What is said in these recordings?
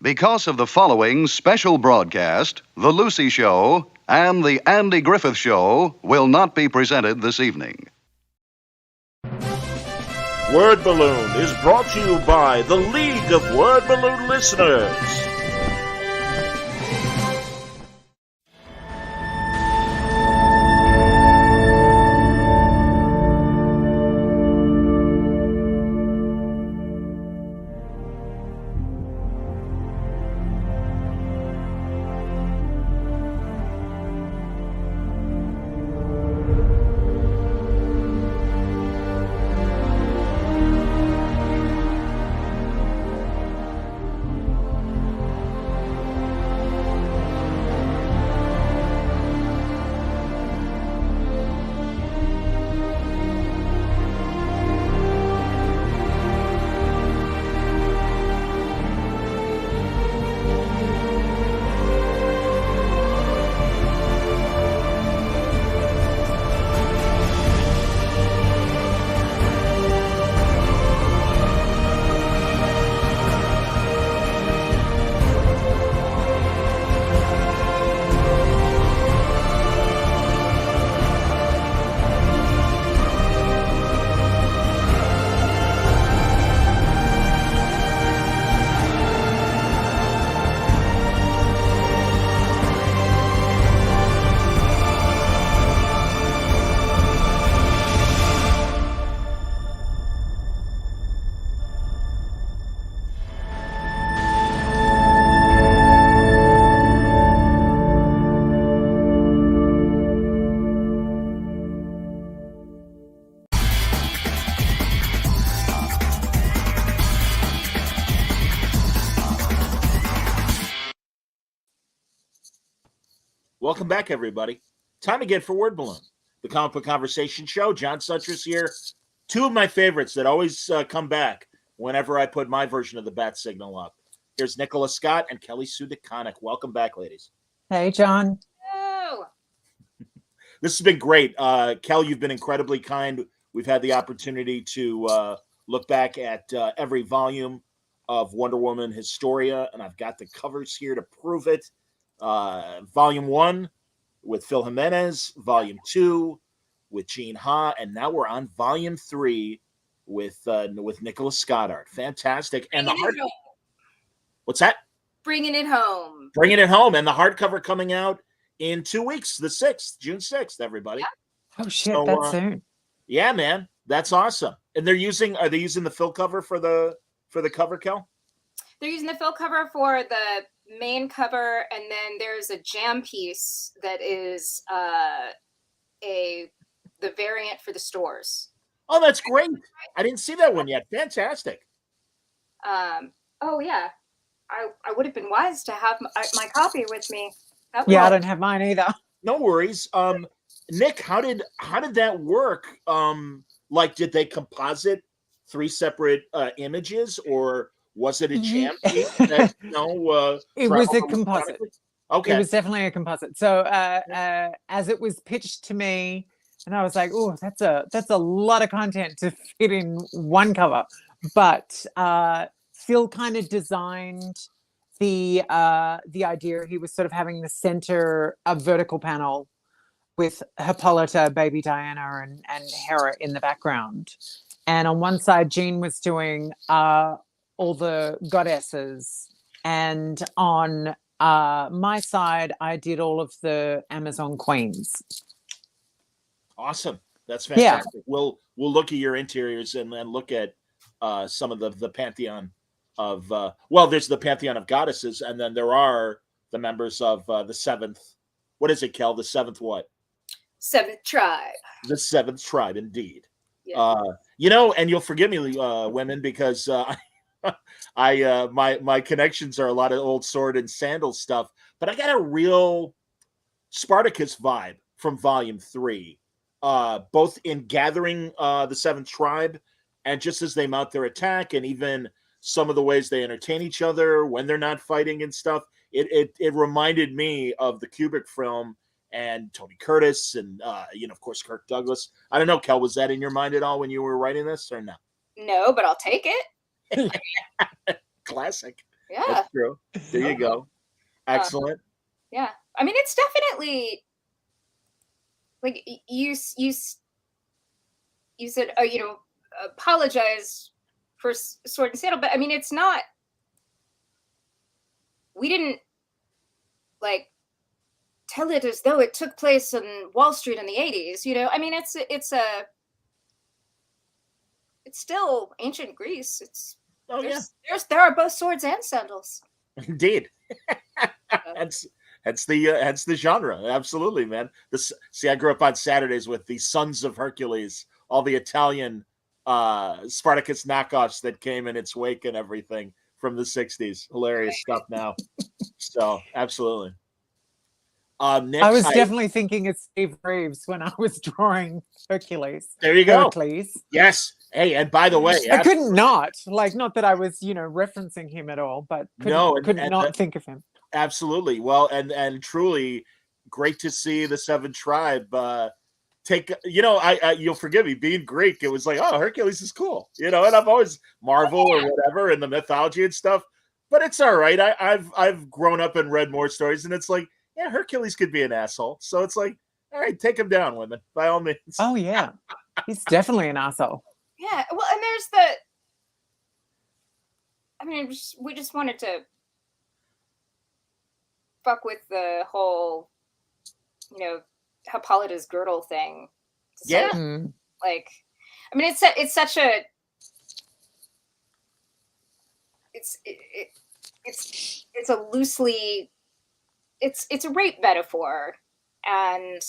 Because of the following special broadcast, The Lucy Show and The Andy Griffith Show will not be presented this evening. Word Balloon is brought to you by the League of Word Balloon Listeners. Welcome back, everybody. Time again for Word Balloon, the comic book conversation show. John Suttress here. Two of my favorites that always come back whenever I put my version of the bat signal up. Here's Nicola Scott and Kelly Sue DeConnick. Welcome back, ladies. Hey, John. Oh. This has been great. Kel, you've been incredibly kind. We've had the opportunity to look back at every volume of Wonder Woman Historia, and I've got the covers here to prove it. Volume 1 with Phil Jimenez, Volume 2 with Gene Ha, and now we're on Volume 3 with Nicola Scott art. Fantastic. And what's that? Bringing it home. Bringing it home, and the hardcover coming out in 2 weeks, the 6th, June 6th, everybody. Yeah. Oh shit, that's soon. Yeah, man, that's awesome. And are they using the fill cover for the cover, Kel? They're using the fill cover for the main cover, and then there's a jam piece that is the variant for the stores. Oh, that's great. I didn't see that one yet. Fantastic. Oh yeah, I would have been wise to have my copy with me. Yeah, I don't have mine either. No worries. Nick, how did that work? Like, did they composite 3 separate images, or was it a jam piece? It was a composite. Okay. It was definitely a composite. So as it was pitched to me, and I was like, oh, that's a lot of content to fit in one cover. But Phil kind of designed the idea. He was sort of having the center of vertical panel with Hippolyta, baby Diana, and Hera in the background. And on one side, Jean was doing all the goddesses, and on my side, I did all of the Amazon queens. Awesome, that's fantastic. Yeah. We'll look at your interiors and then look at some of the pantheon of there's the pantheon of goddesses, and then there are the members of the seventh. What is it, Kel? The seventh what? Seventh tribe. The seventh tribe, indeed. Yeah. And you'll forgive me, women, because my connections are a lot of old sword and sandal stuff, but I got a real Spartacus vibe from Volume 3, both in gathering the seventh tribe and just as they mount their attack, and even some of the ways they entertain each other when they're not fighting and stuff. It reminded me of the Kubrick film and Tony Curtis and, of course, Kirk Douglas. I don't know, Kel, was that in your mind at all when you were writing this or no? No, but I'll take it. Classic. Yeah. That's true. There you go. Excellent. Yeah. I mean, it's definitely like you said, you know, apologize for Sword and Sandal, but I mean, it's not. We didn't like tell it as though it took place on Wall Street in the 80s. You know, I mean, it's still ancient Greece. It's there are both swords and sandals. Indeed. That's the genre. Absolutely, man. See, I grew up on Saturdays with the Sons of Hercules, all the Italian Spartacus knockoffs that came in its wake and everything from the 60s. Hilarious stuff now. So absolutely. Next, I was definitely thinking it's Steve Reeves when I was drawing Hercules. There you go. Hercules. Yes. Hey, and by the way, I couldn't not that I was, you know, referencing him at all, but couldn't not think of him. Absolutely. Well, and truly great to see the Seven Tribe take, you know, I you'll forgive me, being Greek, it was like, oh, Hercules is cool, you know, and I've always Marvel or whatever in the mythology and stuff, but it's all right. I've grown up and read more stories, and it's like, yeah, Hercules could be an asshole. So it's like, all right, take him down, women, by all means. Oh yeah, he's definitely an asshole. Yeah. Well, and there's I mean, we just wanted to fuck with the whole, you know, Hippolyta's girdle thing. So, Yeah. Like, I mean, it's such a it's a loosely it's a rape metaphor, and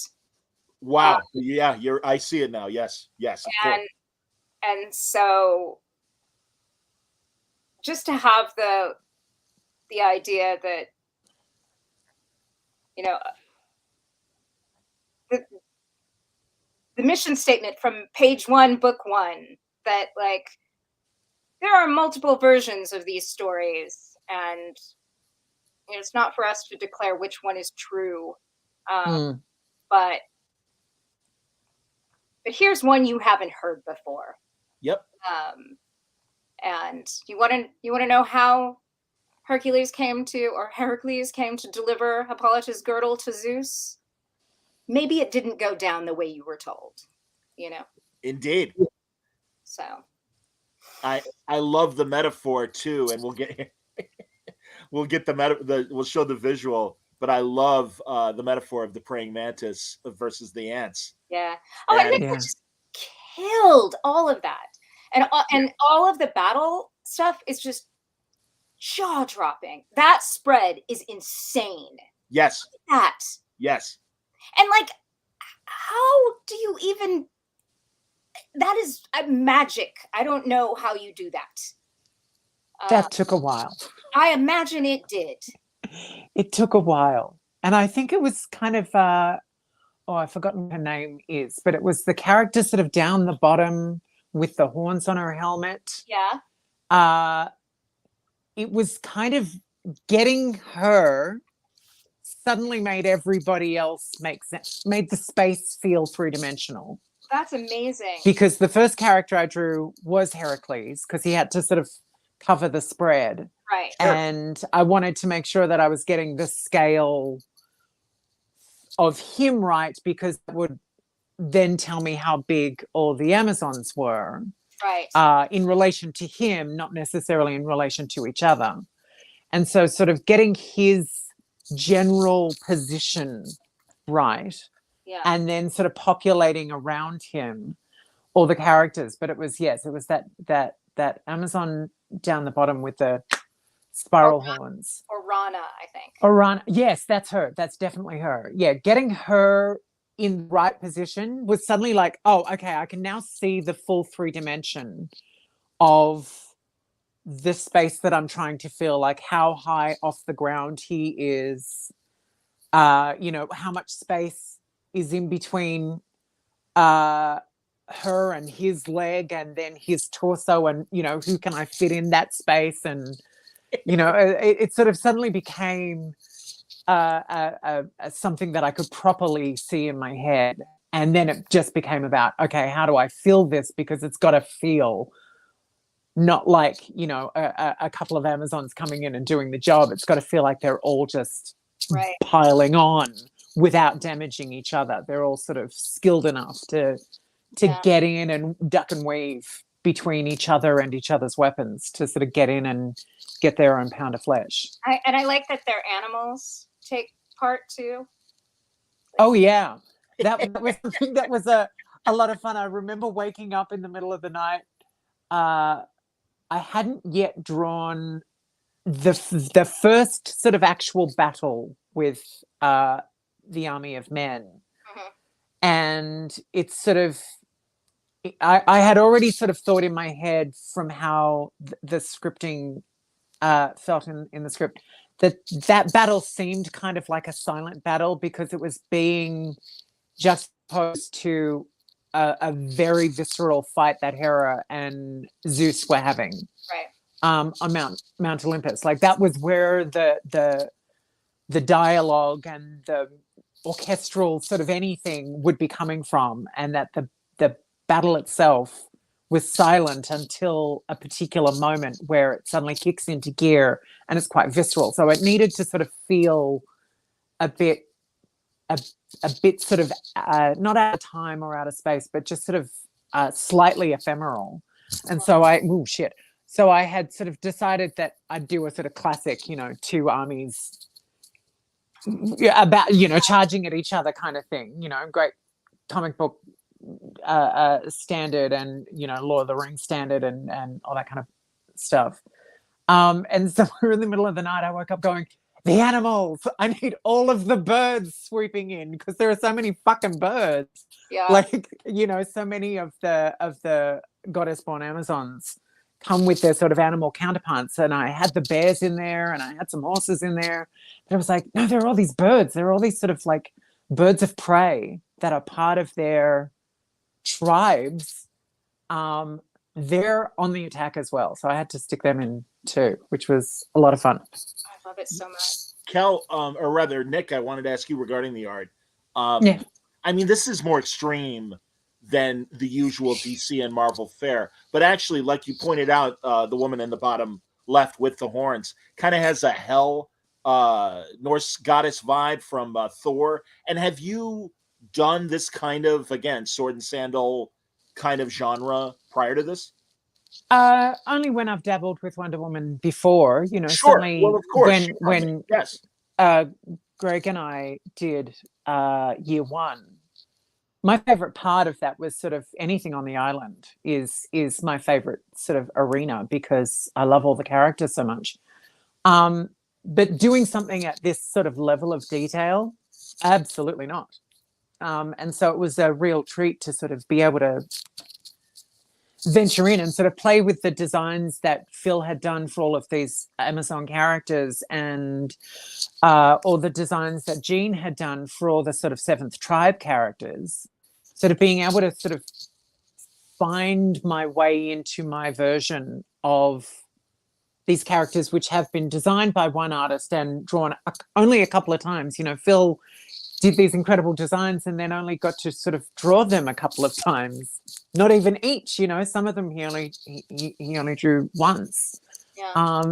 wow, yeah, I see it now. Yes, of course. And so just to have the idea that, you know, the mission statement from page 1, book 1, that like there are multiple versions of these stories, and you know, it's not for us to declare which one is true, but here's one you haven't heard before. Yep. And you want to know how Heracles came to deliver Hippolyta's girdle to Zeus? Maybe it didn't go down the way you were told, you know. Indeed. So I love the metaphor too, and we'll get we'll show the visual, but I love the metaphor of the praying mantis versus the ants. Yeah. Oh, and they just killed all of that, and all of the battle stuff is just jaw dropping. That spread is insane. Yes. Yes. And like, how do you even? That is magic. I don't know how you do that. That took a while. I imagine it did. It took a while. And I think it was kind of, I've forgotten her name is, but it was the character sort of down the bottom with the horns on her helmet. Yeah. It was kind of getting her suddenly made everybody else make sense, made the space feel three-dimensional. That's amazing. Because the first character I drew was Heracles, because he had to sort of cover the spread. Right. And I wanted to make sure that I was getting the scale of him right, because it would then tell me how big all the Amazons were. Right. In relation to him, not necessarily in relation to each other. And so sort of getting his general position right. Yeah. And then sort of populating around him all the characters. But it was that Amazon down the bottom with the spiral horns. Orana, I think. Orana, yes, that's her. That's definitely her. Yeah, getting her in the right position was suddenly like, oh, okay, I can now see the full 3-dimension of the space that I'm trying to feel, like how high off the ground he is, you know, how much space is in between her and his leg and then his torso, and, you know, who can I fit in that space? And, you know, it sort of suddenly became something that I could properly see in my head. And then it just became about, okay, how do I feel this? Because it's got to feel not like, you know, a couple of Amazons coming in and doing the job. It's got to feel like they're all just Right. piling on without damaging each other. They're all sort of skilled enough to Yeah. get in and duck and weave between each other and each other's weapons to sort of get in and get their own pound of flesh. I like that their animals take part too. Oh yeah, that was something that was a lot of fun. I remember waking up in the middle of the night. I hadn't yet drawn the first sort of actual battle with the army of men, and it's sort of I had already sort of thought in my head from how the scripting felt in the script that battle seemed kind of like a silent battle because it was being juxtaposed to a very visceral fight that Hera and Zeus were having, right, on Mount Olympus. Like that was where the dialogue and the orchestral sort of anything would be coming from, and that the battle itself was silent until a particular moment where it suddenly kicks into gear and it's quite visceral. So it needed to sort of feel a bit sort of not out of time or out of space, but just sort of slightly ephemeral. And so so I had sort of decided that I'd do a sort of classic, you know, two armies about, you know, charging at each other kind of thing, you know, great comic book standard, and, you know, Lord of the Rings standard, and all that kind of stuff. And so we're in the middle of the night. I woke up going, the animals, I need all of the birds sweeping in, because there are so many fucking birds. yeah, Like, you know, so many of the goddess-born Amazons come with their sort of animal counterparts, and I had the bears in there, and I had some horses in there, but I was like, no, there are all these birds. There are all these sort of like birds of prey that are part of their tribes. They're on the attack as well, so I had to stick them in too, which was a lot of fun. I love it so much. Kel, or rather Nick, I wanted to ask you regarding the art. Yeah. I mean, this is more extreme than the usual DC and Marvel fare, but actually, like you pointed out, the woman in the bottom left with the horns kind of has a Hel, Norse goddess vibe from Thor. And have you done this kind of, again, sword and sandal kind of genre prior to this? Only when I've dabbled with Wonder Woman before, you know. Sure. Certainly, Well, of course. when yes, Greg and I did year one, my favorite part of that was sort of anything on the island is my favorite sort of arena, because I love all the characters so much. But doing something at this sort of level of detail, absolutely not. And so it was a real treat to sort of be able to venture in and sort of play with the designs that Phil had done for all of these Amazon characters, and all the designs that Jean had done for all the sort of Seventh Tribe characters. Sort of being able to sort of find my way into my version of these characters, which have been designed by one artist and drawn only a couple of times. You know, Phil did these incredible designs and then only got to sort of draw them a couple of times, not even each, you know. Some of them he only drew once. Yeah.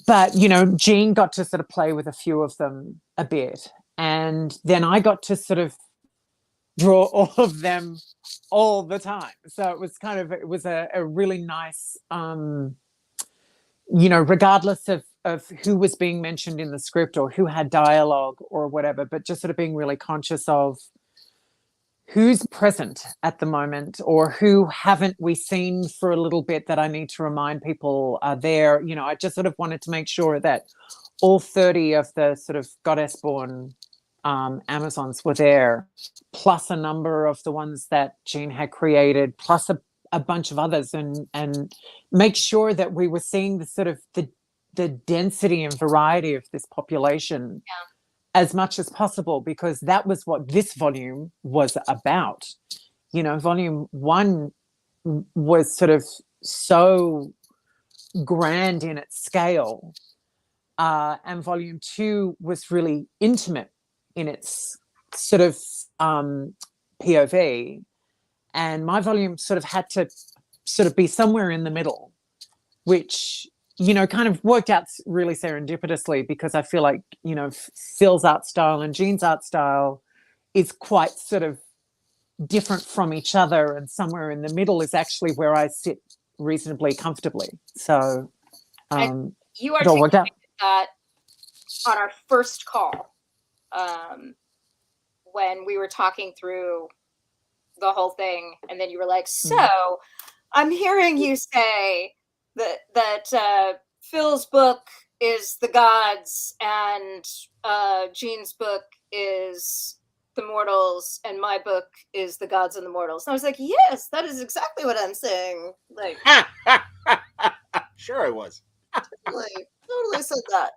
But, you know, Jean got to sort of play with a few of them a bit, and then I got to sort of draw all of them all the time. So it was a really nice, you know, regardless of who was being mentioned in the script or who had dialogue or whatever, but just sort of being really conscious of who's present at the moment, or who haven't we seen for a little bit that I need to remind people are there. You know, I just sort of wanted to make sure that all 30 of the sort of goddess-born Amazons were there, plus a number of the ones that Jean had created, plus a bunch of others, and make sure that we were seeing the sort of the density and variety of this population as much as possible, because that was what this volume was about. You know, volume one was sort of so grand in its scale, and volume two was really intimate in its sort of POV, and my volume sort of had to sort of be somewhere in the middle, which, kind of worked out really serendipitously, because I feel like, Phil's art style and Jean's art style is quite sort of different from each other, and somewhere in the middle is actually where I sit reasonably comfortably. So you it all worked out. articulated that on our first call, when we were talking through the whole thing, and then you were like, so I'm hearing you say that Phil's book is the gods and Jean's book is the mortals, and my book is the gods and the mortals. And I was like, yes, that is exactly what I'm saying. Like, sure I was. Totally said that.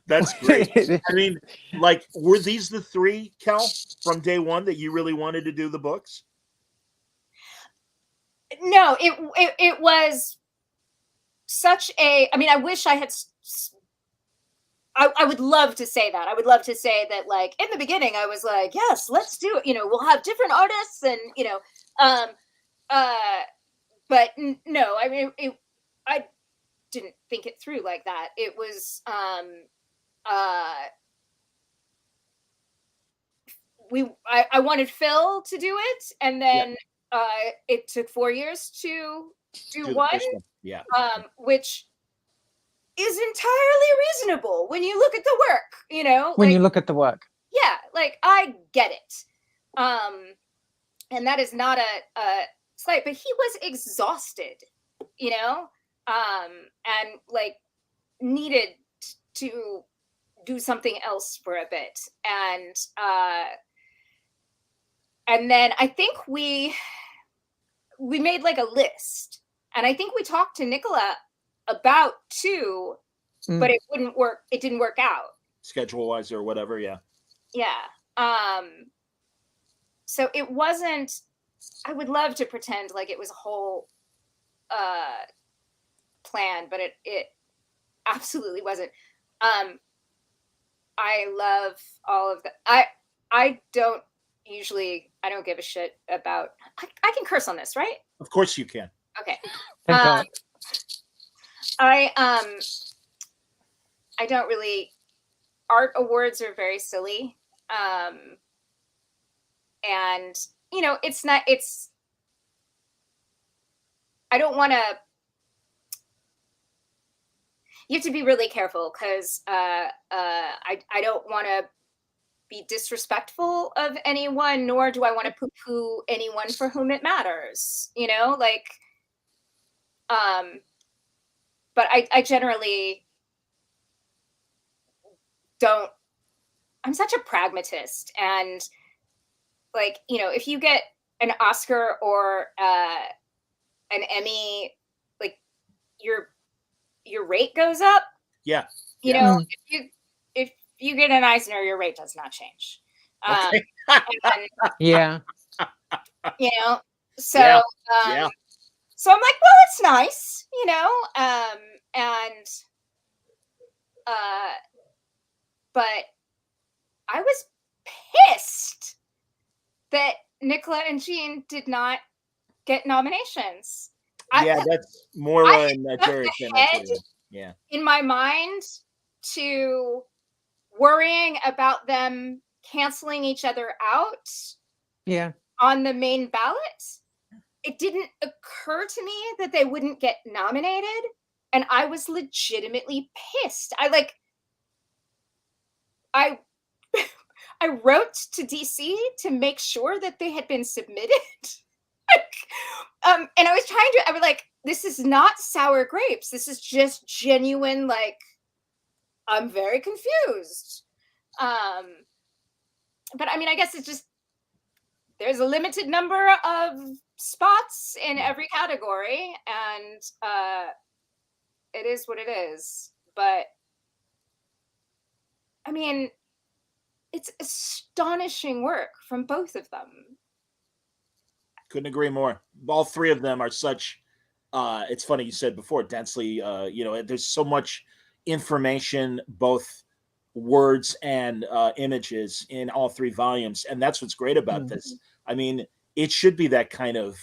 That's great. I mean, like, were these the three, Kel, from day one that you really wanted to do the books? No, it was such a, I mean, I wish I had, I would love to say that. I would love to say that, like, in the beginning, I was like, yes, let's do it. We'll have different artists and, but no, I mean, I didn't think it through like that. It was, I wanted Phil to do it, and then it took 4 years to do one, which is entirely reasonable when you look at the work, when you look at the work. Yeah, like, I get it. And that is not a slight, but he was exhausted, and like needed to do something else for a bit. And then I think we made like a list, and I think we talked to Nicola about two, but it wouldn't work. It didn't work out schedule wise or whatever. Yeah. So it wasn't, I would love to pretend like it was a whole plan, but it absolutely wasn't. I love all of that. I don't give a shit about, I can curse on this, right? Of course you can. Okay. Thank God. I don't really, art awards are very silly. And I don't want to, you have to be really careful, because I don't want to be disrespectful of anyone, nor do I want to poo-poo anyone for whom it matters, but I generally don't, I'm such a pragmatist, and like, if you get an Oscar or an Emmy, like, your rate goes up. Yeah. If you get an Eisner, your rate does not change. Okay. Yeah. So so I'm like, well, it's nice, but I was pissed that Nicola and Jean did not get nominations. That's more in Nigerian. Yeah. In my mind, to worrying about them canceling each other out. Yeah. On the main ballot, it didn't occur to me that they wouldn't get nominated, and I was legitimately pissed. I wrote to DC to make sure that they had been submitted. And I was like, this is not sour grapes. This is just genuine, like, I'm very confused. But I mean, I guess it's just, there's a limited number of spots in every category, and it is what it is. But I mean, it's astonishing work from both of them. Couldn't agree more. All three of them are such, it's funny you said before, densely, there's so much information, both words and images in all three volumes. And that's what's great about this. I mean, it should be that kind of,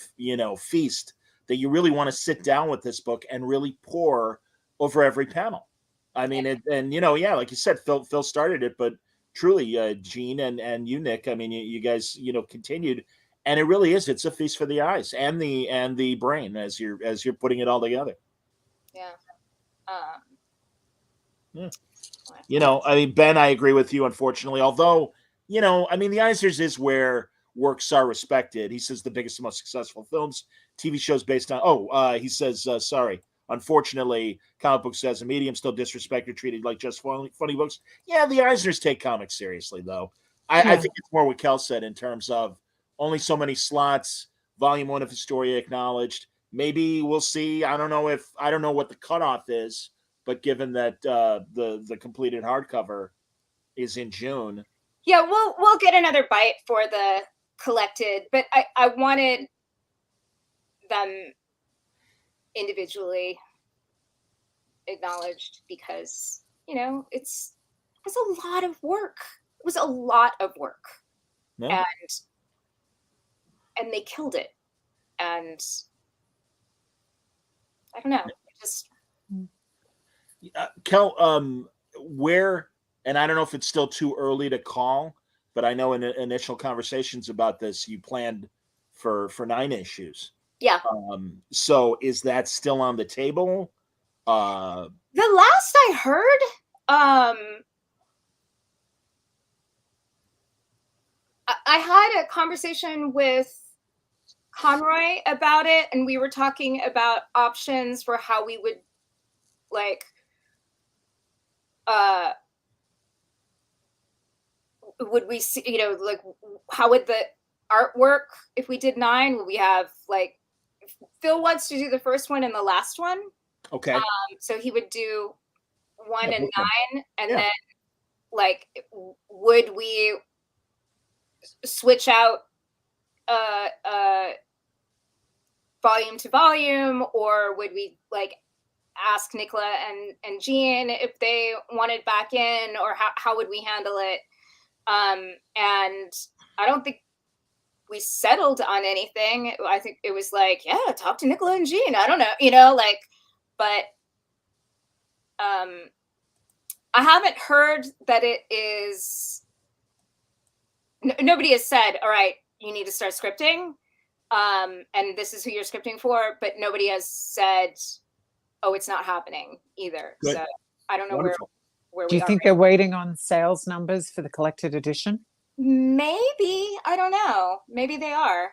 feast that you really want to sit down with this book and really pour over every panel. I mean, yeah, like you said, Phil started it, but truly, Gene and you, Nick, I mean, you guys, continued, and it really is. It's a feast for the eyes and the brain as you're putting it all together. Yeah. Yeah. I mean, Ben, I agree with you, unfortunately. Although, I mean, The Eisners is where works are respected. He says the biggest and most successful films, TV shows based on. He says, sorry. Unfortunately, comic books as a medium still disrespected, treated like just funny books. Yeah, the Eisners take comics seriously, though. I think it's more what Kel said in terms of only so many slots. Volume 1 of Historia acknowledged. Maybe we'll see. I don't know what the cutoff is, but given that the completed hardcover is in June. Yeah, we'll get another bite for the collected, but I wanted them individually acknowledged because it was a lot of work. It was a lot of work, Yeah. and they killed it. And I don't know, just Kel, where, and I don't know if it's still too early to call, but I know in initial conversations about this, you planned for 9 issues. Yeah. So is that still on the table? The last I heard, I had a conversation with Conroy about it, and we were talking about options for how we would would we see, how would the art work if we did 9? Would we have Phil wants to do the first one and the last one. Okay. So he would do 1 and 9, and Yeah. then would we switch out volume to volume, or would we ask Nicola and Jean if they wanted back in, or how would we handle it? And I don't think we settled on anything. I think it was yeah, talk to Nicola and Jean. I don't know, but I haven't heard that it is. Nobody has said, all right, you need to start scripting, and this is who you're scripting for, but nobody has said, oh, it's not happening either. Good. So I don't know Wonderful. where Do we you are think right they're waiting on sales numbers for the collected edition? Maybe. I don't know. Maybe they are.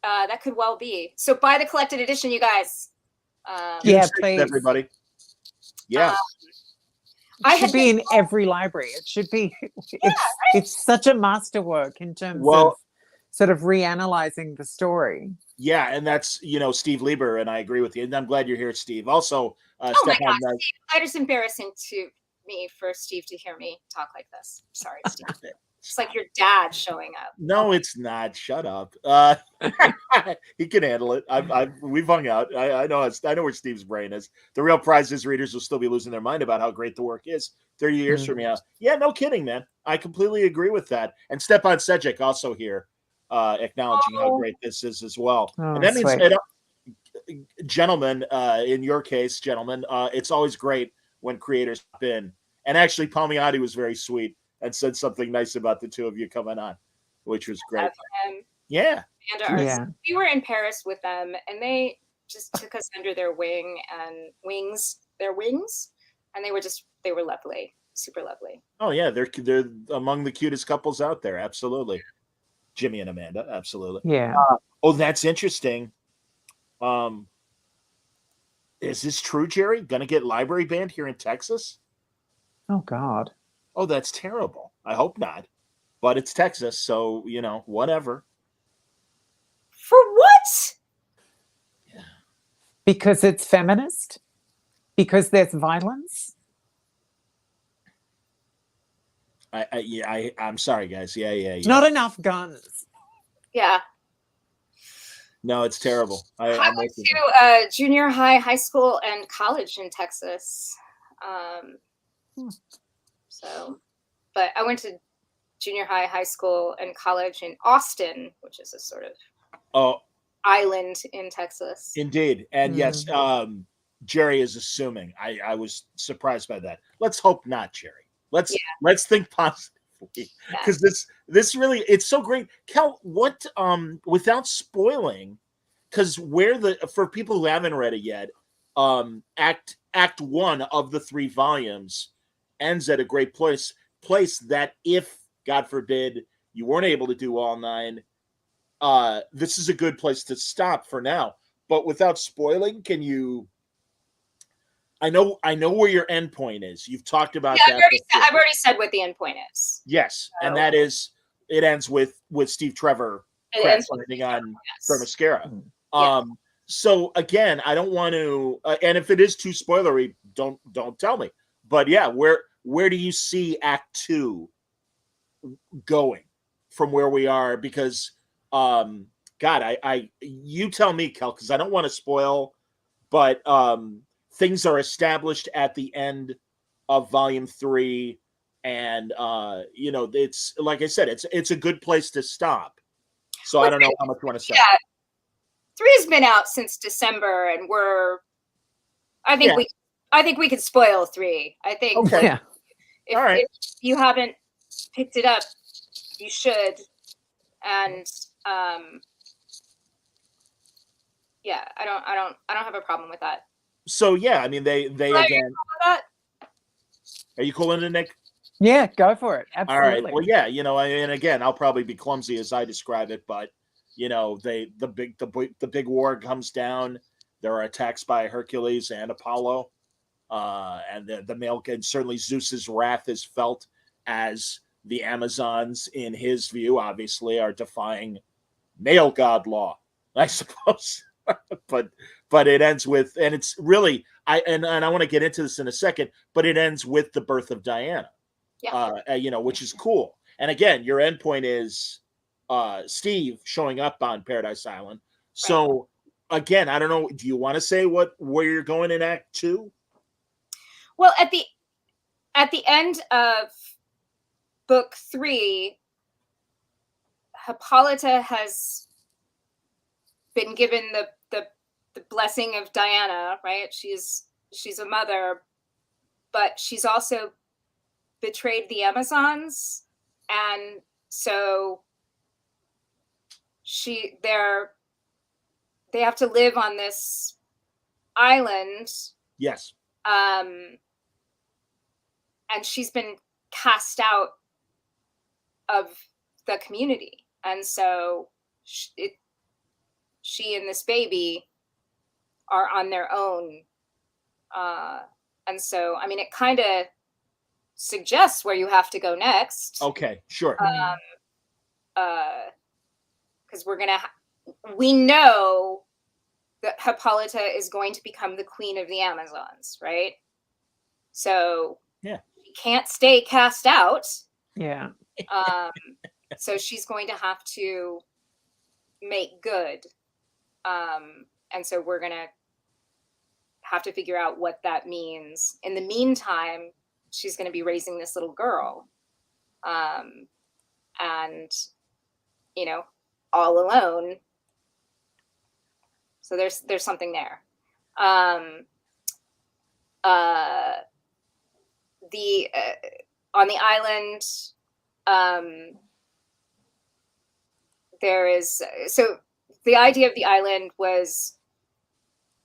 That could well be. So buy the collected edition, you guys. Yeah, June 6th, please. everybody. Yeah. It should be in every library. It should be. It's such a masterwork in terms of sort of reanalyzing the story. Yeah, and that's Steve Lieber, and I agree with you. And I'm glad you're here, Steve. Also, oh Stefan, my God, Steve, that is embarrassing to me for Steve to hear me talk like this. Sorry, Steve. It's like your dad showing up. No, it's not. Shut up. He can handle it. We've hung out. I know where Steve's brain is. The real prize is readers will still be losing their mind about how great the work is 30 years from now. Yeah, no kidding, man. I completely agree with that. And Stepan Sejic also here, acknowledging how great this is as well. Oh, and that means, sweet. Gentlemen, in your case, gentlemen, it's always great when creators hop in. And actually, Palmiotti was very sweet and said something nice about the two of you coming on, which was great. Yeah. And we were in Paris with them, and they just took us under their wings, and they were lovely, super lovely. Oh yeah, they're among the cutest couples out there. Absolutely. Jimmy and Amanda, absolutely. Yeah. That's interesting. Is this true, Jerry? Gonna get library banned here in Texas? Oh God. Oh, that's terrible. I hope not. But it's Texas, so, whatever. For what? Yeah. Because it's feminist? Because there's violence? I'm sorry, guys. Yeah. Not enough guns. Yeah. No, it's terrible. I went to junior high, high school, and college in Texas. But I went to junior high, high school, and college in Austin, which is a sort of Oh, island in Texas. indeed. And yes, Jerry is assuming. I was surprised by that. Let's hope not, Jerry. Let's think positively, because this really, it's so great. Kel, what without spoiling, because for people who haven't read it yet, act one of the 3 volumes ends at a great place that, if God forbid you weren't able to do all 9, this is a good place to stop for now. But without spoiling, can you? I know where your end point is. You've talked about that. I've already said what the end point is. Yes, and that is, it ends with Steve Trevor landing on Themyscira. So again, I don't want to, and if it is too spoilery, don't tell me. But yeah, where do you see Act 2 going from where we are? Because God, you tell me, Kel, because I don't want to spoil, but things are established at the end of Volume 3, and it's like I said, it's a good place to stop. So I don't know how much you want to say. Yeah, 3's been out since December, and I think we could spoil 3. I think if you haven't picked it up, you should. And yeah, I don't have a problem with that. So yeah, I mean they again. Are you cool with that? Are you cool into Nick? Yeah, go for it. Absolutely. All right. Well, yeah, and again, I'll probably be clumsy as I describe it, but the big war comes down. There are attacks by Hercules and Apollo, and the male, and certainly Zeus's wrath is felt as the Amazons, in his view, obviously are defying male god law, I suppose. but it ends with, and it's really, I want to get into this in a second, but it ends with the birth of Diana, which is cool. And again, your endpoint is Steve showing up on Paradise Island. So again, I don't know. Do you want to say where you're going in Act 2? Well, at the end of Book 3, Hippolyta has been given the blessing of Diana, right? She's a mother, but she's also betrayed the Amazons, and so they have to live on this island. Yes. And she's been cast out of the community, and so she and this baby are on their own, and so I mean, it kind of suggests where you have to go next. Okay, sure. Because we know that Hippolyta is going to become the queen of the Amazons, right? So yeah, she can't stay cast out. Yeah. So she's going to have to make good. And so we're going to have to figure out what that means. In the meantime, she's going to be raising this little girl. And, all alone. So there's something there. On the island, there is, so the idea of the island was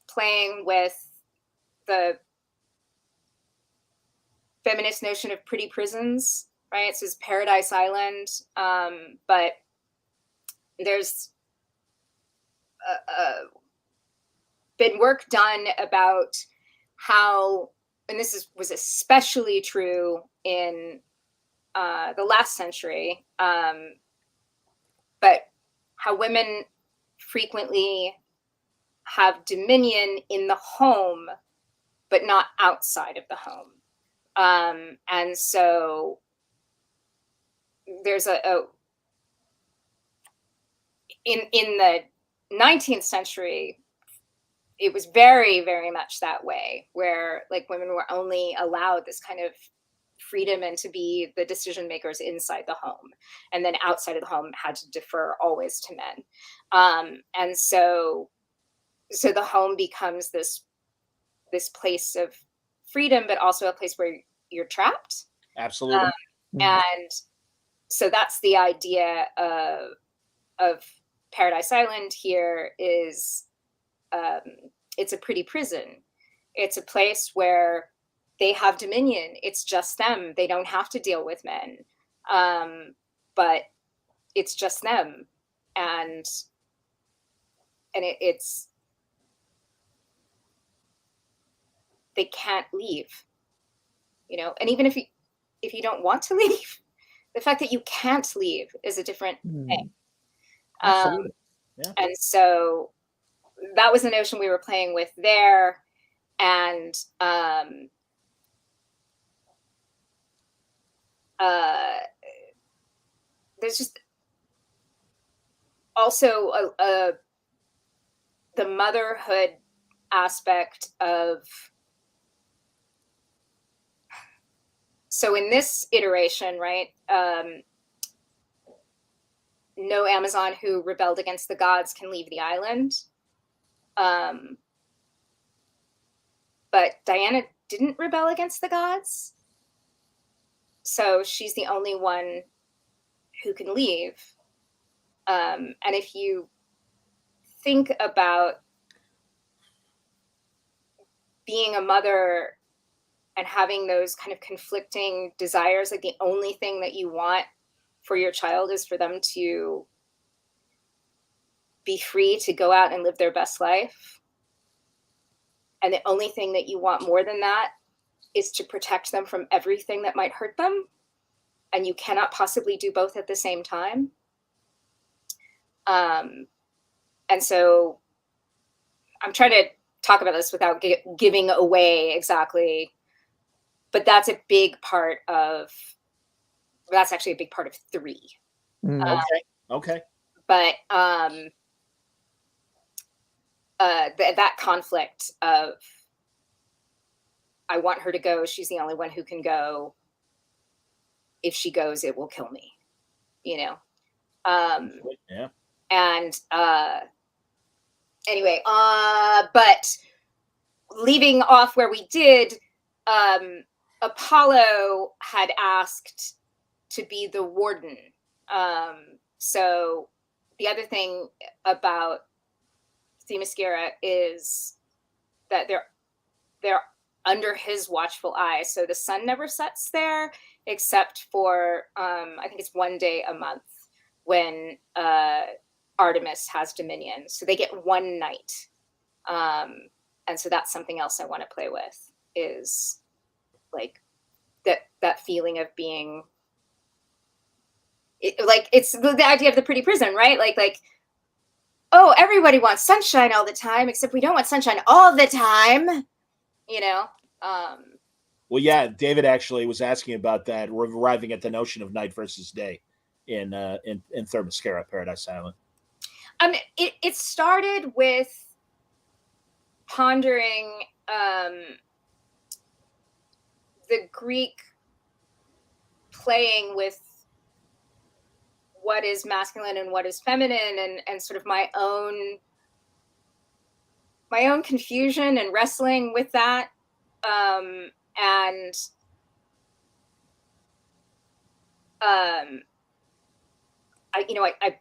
playing with the feminist notion of pretty prisons, right? So it's Paradise Island, but there's been work done about how, and this was especially true in the last century, but how women frequently have dominion in the home, but not outside of the home. And so there's in the 19th century, it was very, very much that way, where like women were only allowed this kind of freedom and to be the decision makers inside the home, and then outside of the home had to defer always to men. And so the home becomes this place of freedom, but also a place where you're trapped. Absolutely. And so that's the idea of Paradise Island here is, it's a pretty prison. It's a place where they have dominion. It's just them. They don't have to deal with men. But it's just them. And it's, they can't leave, you know, and even if you don't want to leave, the fact that you can't leave is a different thing. Absolutely. Yeah. And so that was the notion we were playing with there. And there's just also the motherhood aspect of, so in this iteration, right, no Amazon who rebelled against the gods can leave the island. But Diana didn't rebel against the gods. So she's the only one who can leave. And if you think about being a mother and having those kind of conflicting desires, like the only thing that you want for your child is for them to be free to go out and live their best life. And the only thing that you want more than that is to protect them from everything that might hurt them. And you cannot possibly do both at the same time. And so I'm trying to talk about this without giving away exactly, but that's a big part of, that's actually a big part of 3. Okay. But that conflict of, I want her to go, she's the only one who can go. If she goes, it will kill me, you know? Yeah. And anyway, but leaving off where we did, Apollo had asked to be the warden. So the other thing about Themyscira is that they're under his watchful eye. So the sun never sets there except for, I think it's 1 day a month when Artemis has dominion. So they get 1 night. And so that's something else I want to play with, is like that feeling of being, it's the idea of the pretty prison, right? Like, oh, everybody wants sunshine all the time, except we don't want sunshine all the time, you know? Well, yeah, David actually was asking about that. We're arriving at the notion of night versus day in Themyscira, Paradise Island. It started with pondering the Greek playing with what is masculine and what is feminine, and sort of my own confusion and wrestling with that. I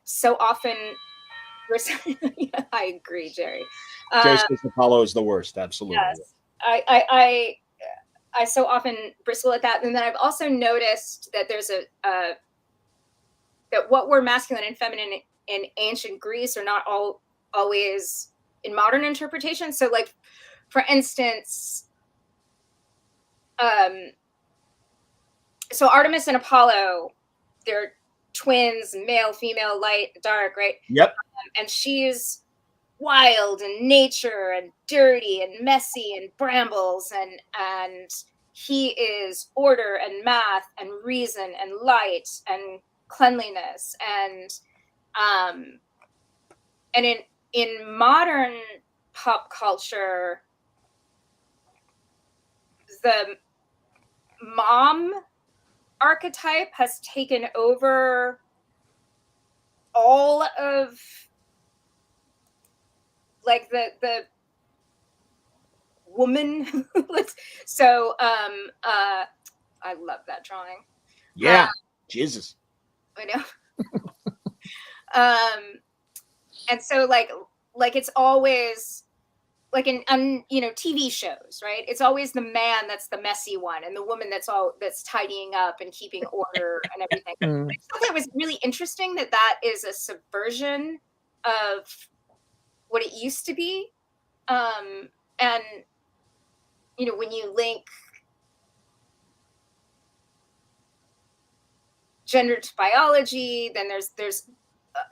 so often, I agree, Jerry. Jerry says Apollo is the worst. Absolutely. Yes. I so often bristle at that. And then I've also noticed that there's that what were masculine and feminine in ancient Greece are not always in modern interpretation. So like, for instance, so Artemis and Apollo, they're twins, male, female, light, dark, right? Yep. And she's wild and nature and dirty and messy and brambles, and he is order and math and reason and light and cleanliness. And in modern pop culture, the mom archetype has taken over all of like the woman. So I love that drawing. Yeah, Jesus. I know. And so like it's always like in TV shows, right? It's always the man that's the messy one, and the woman that's tidying up and keeping order and everything. I thought that was really interesting that is a subversion of what it used to be. And when you link gender to biology, then there's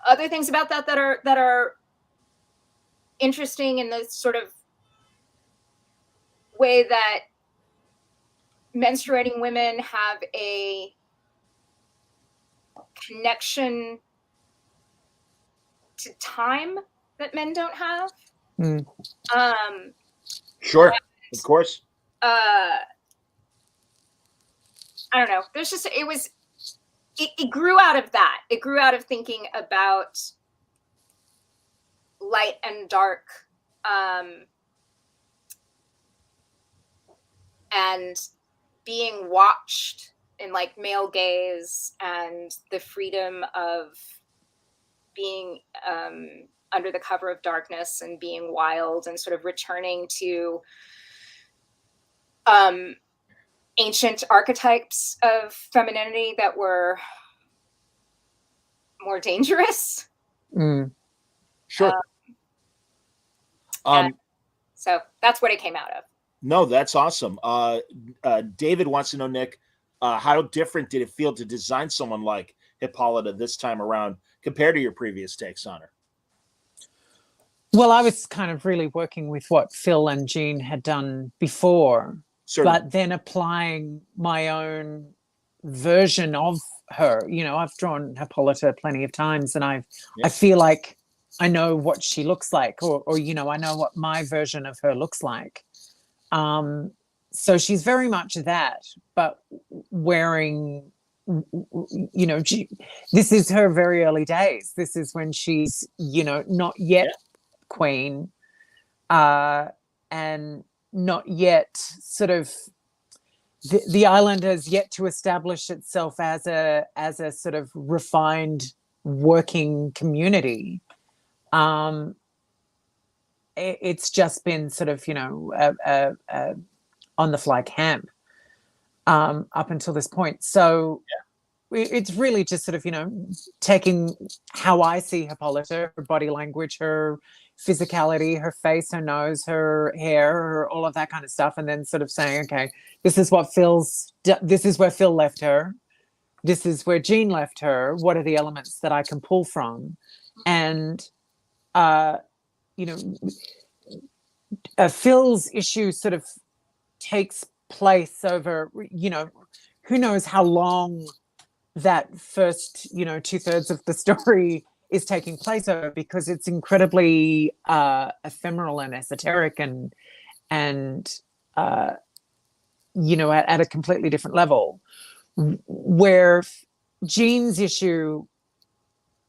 other things about that are interesting in the sort of way that menstruating women have a connection to time that men don't have. Sure, of course. I don't know. There's just it grew out of that. It grew out of thinking about light and dark, and being watched in like male gaze, and the freedom of being under the cover of darkness and being wild, and sort of returning to ancient archetypes of femininity that were more dangerous. Sure. So that's what it came out of. No, that's awesome. David wants to know, Nick, how different did it feel to design someone like Hippolyta this time around compared to your previous takes on her? Well, I was kind of really working with what Phil and Jean had done before, Certainly. but then applying my own version of her. I've drawn Hippolyta plenty of times, and I feel like I know what she looks like, or I know what my version of her looks like. So she's very much that, but wearing, this is her very early days. This is when she's, not yet queen, and not yet sort of, the island has yet to establish itself as a sort of refined working community. It's just been sort of, on the fly camp up until this point. So it's really just sort of, taking how I see Hippolyta, her body language, her physicality, her face, her nose, her hair, all of that kind of stuff, and then sort of saying, okay, this is where Phil left her. This is where Jean left her. What are the elements that I can pull from? And Phil's issue sort of takes place over, who knows how long that first, 2/3 of the story is taking place over, because it's incredibly ephemeral and esoteric and at a completely different level, where Jean's issue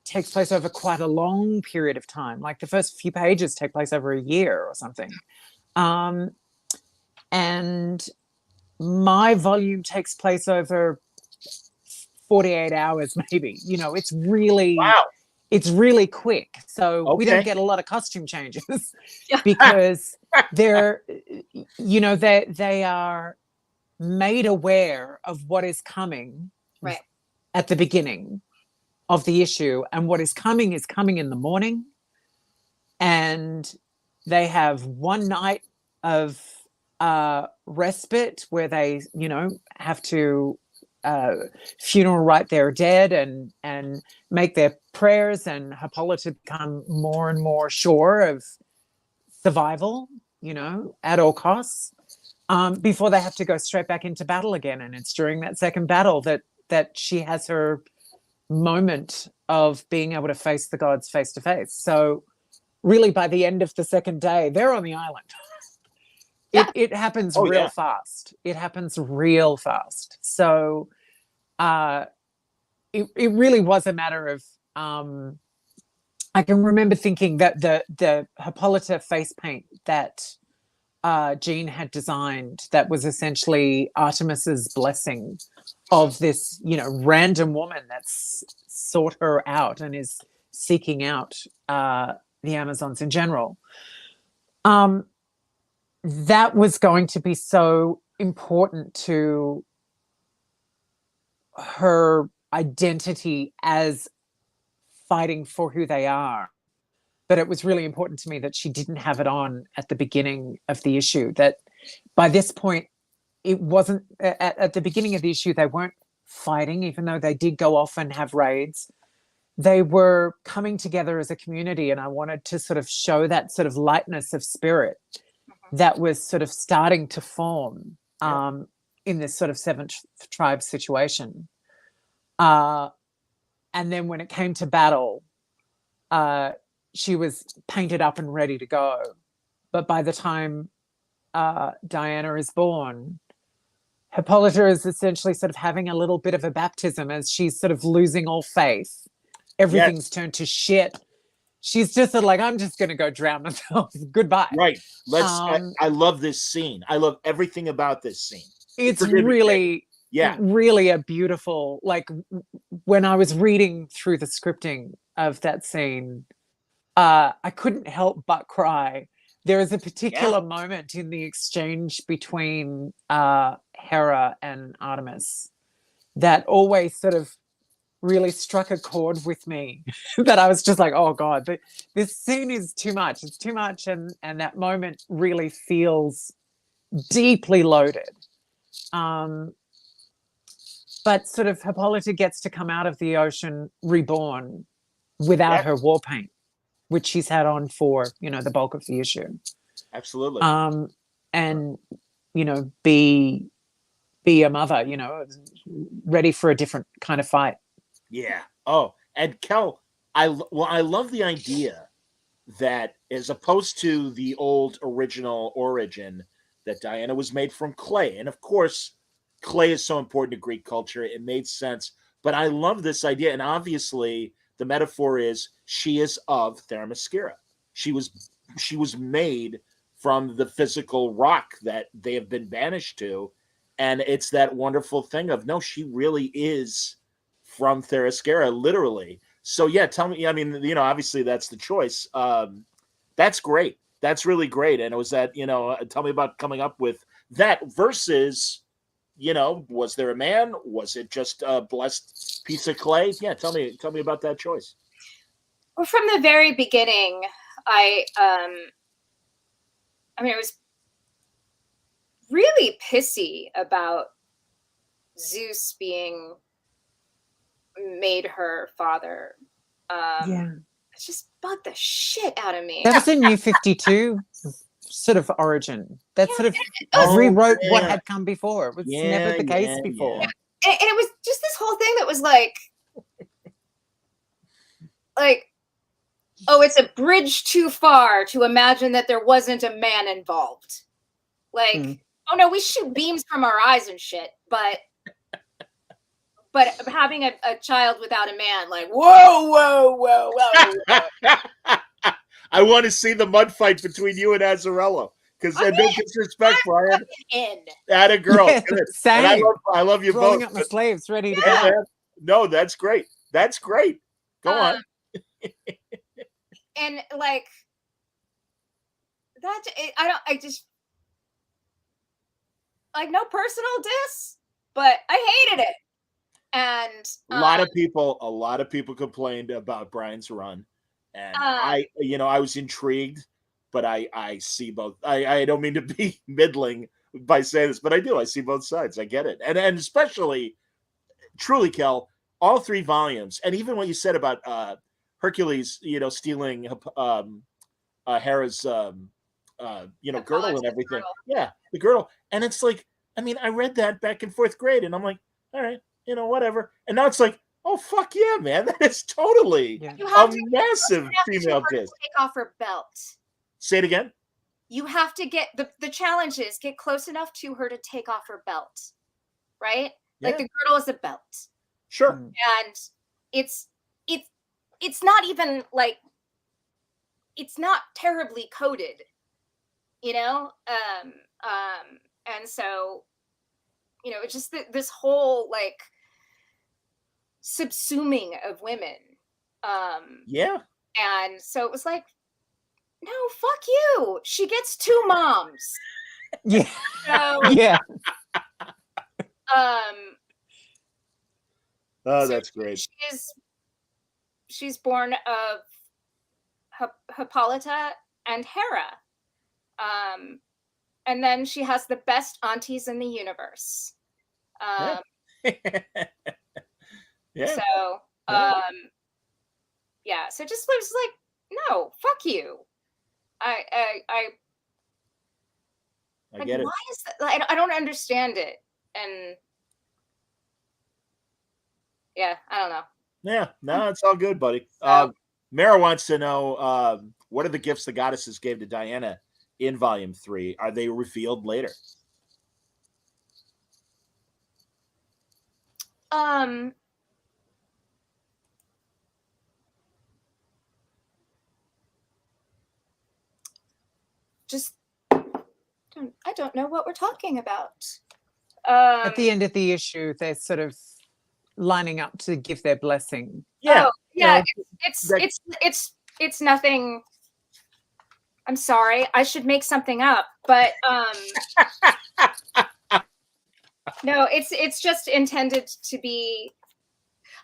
takes place over quite a long period of time. Like the first few pages take place over a year or something. And my volume takes place over 48 hours, maybe. It's really, it's really quick. So we don't get a lot of costume changes because they're, they are made aware of what is coming at the beginning of the issue, and what is coming in the morning, and they have one night of respite where they have to funeral rite their dead and make their prayers, and Hippolyta become more and more sure of survival, at all costs, before they have to go straight back into battle again. And it's during that second battle that she has her moment of being able to face the gods face to face. So really, by the end of the second day, they're on the island. It happens real fast. It happens real fast. So it really was a matter of, I can remember thinking that the Hippolyta face paint that Jean had designed, that was essentially Artemis's blessing of this, random woman that's sought her out and is seeking out the Amazons in general. That was going to be so important to her identity as fighting for who they are. But it was really important to me that she didn't have it on at the beginning of the issue, that by this point, it wasn't, at the beginning of the issue, they weren't fighting, even though they did go off and have raids. They were coming together as a community, and I wanted to sort of show that sort of lightness of spirit that was sort of starting to form in this sort of seventh tribe situation. And then when it came to battle, she was painted up and ready to go. But by the time Diana is born, Hippolyta is essentially sort of having a little bit of a baptism as she's sort of losing all faith. Everything's turned to shit. She's just sort of like, I'm just going to go drown myself. Goodbye. Right. I love this scene. I love everything about this scene. It's really a beautiful, like, when I was reading through the scripting of that scene, I couldn't help but cry. There is a particular moment in the exchange between Hera and Artemis that always sort of really struck a chord with me, that I was just like, oh God, this scene is too much. It's too much. And that moment really feels deeply loaded. But sort of Hippolyta gets to come out of the ocean reborn without her war paint, which she's had on for, the bulk of the issue. Absolutely. And, be a mother, ready for a different kind of fight. Yeah. Oh, and Kel, I love the idea that, as opposed to the old original origin, that Diana was made from clay. And of course, clay is so important to Greek culture. It made sense. But I love this idea. And obviously, the metaphor is she is of Themyscira. She was made from the physical rock that they have been banished to. And it's that wonderful thing of, no, she really is from Themyscira, literally. So yeah, tell me, I mean, obviously that's the choice. That's great. That's really great. And it was that, tell me about coming up with that versus, was there a man? Was it just a blessed piece of clay? Yeah, tell me about that choice. Well, from the very beginning, I was really pissy about Zeus being made her father. It just bugged the shit out of me. That was a New 52 sort of origin. That sort of rewrote what had come before. It was never the case before. And it was just this whole thing that was like, oh, it's a bridge too far to imagine that there wasn't a man involved. Oh no, we shoot beams from our eyes and shit, but having a child without a man, like, whoa. I want to see the mud fight between you and Azzarello. Because no disrespect, Brian. Add a girl. Yeah, same. And I love you rolling both. Up my sleeves, ready to go. No, that's great. That's great. Go on. And like that, I just like, no personal diss, but I hated it. And a lot of people complained about Brian's run, and I was intrigued, but I see both. I don't mean to be middling by saying this, but I do. I see both sides. I get it, and especially, truly, Kel, all 3 volumes, and even what you said about Hercules, stealing Hera's girdle and everything. Girdle. Yeah, the girdle, and it's like, I read that back in 4th grade, and I'm like, all right. Whatever. And now it's like, oh, fuck yeah, man. That is totally a massive female diss. Take off her belt. Say it again. You have to get, the challenge is get close enough to her to take off her belt, right? Like the girdle is a belt. Sure. And it's not even like, it's not terribly coded, you know? And so, you know, it's just this whole like subsuming of women. Yeah. And so it was like, no, fuck you. She gets 2 moms. Yeah. So, Yeah. Oh, so that's great. She's born of Hippolyta and Hera. And then she has the best aunties in the universe. Yeah. So, yeah. So just was like, no, fuck you. I like, get it. why is that? I don't understand it. And yeah, I don't know. Yeah, no, it's all good, buddy. So, Mara wants to know what are the gifts the goddesses gave to Diana in Volume 3? Are they revealed later? just I don't know what we're talking about. At the end of the issue, they're sort of lining up to give their blessing. Yeah. Oh, yeah. You know, It's nothing. I'm sorry. I should make something up, but no, it's just intended to be.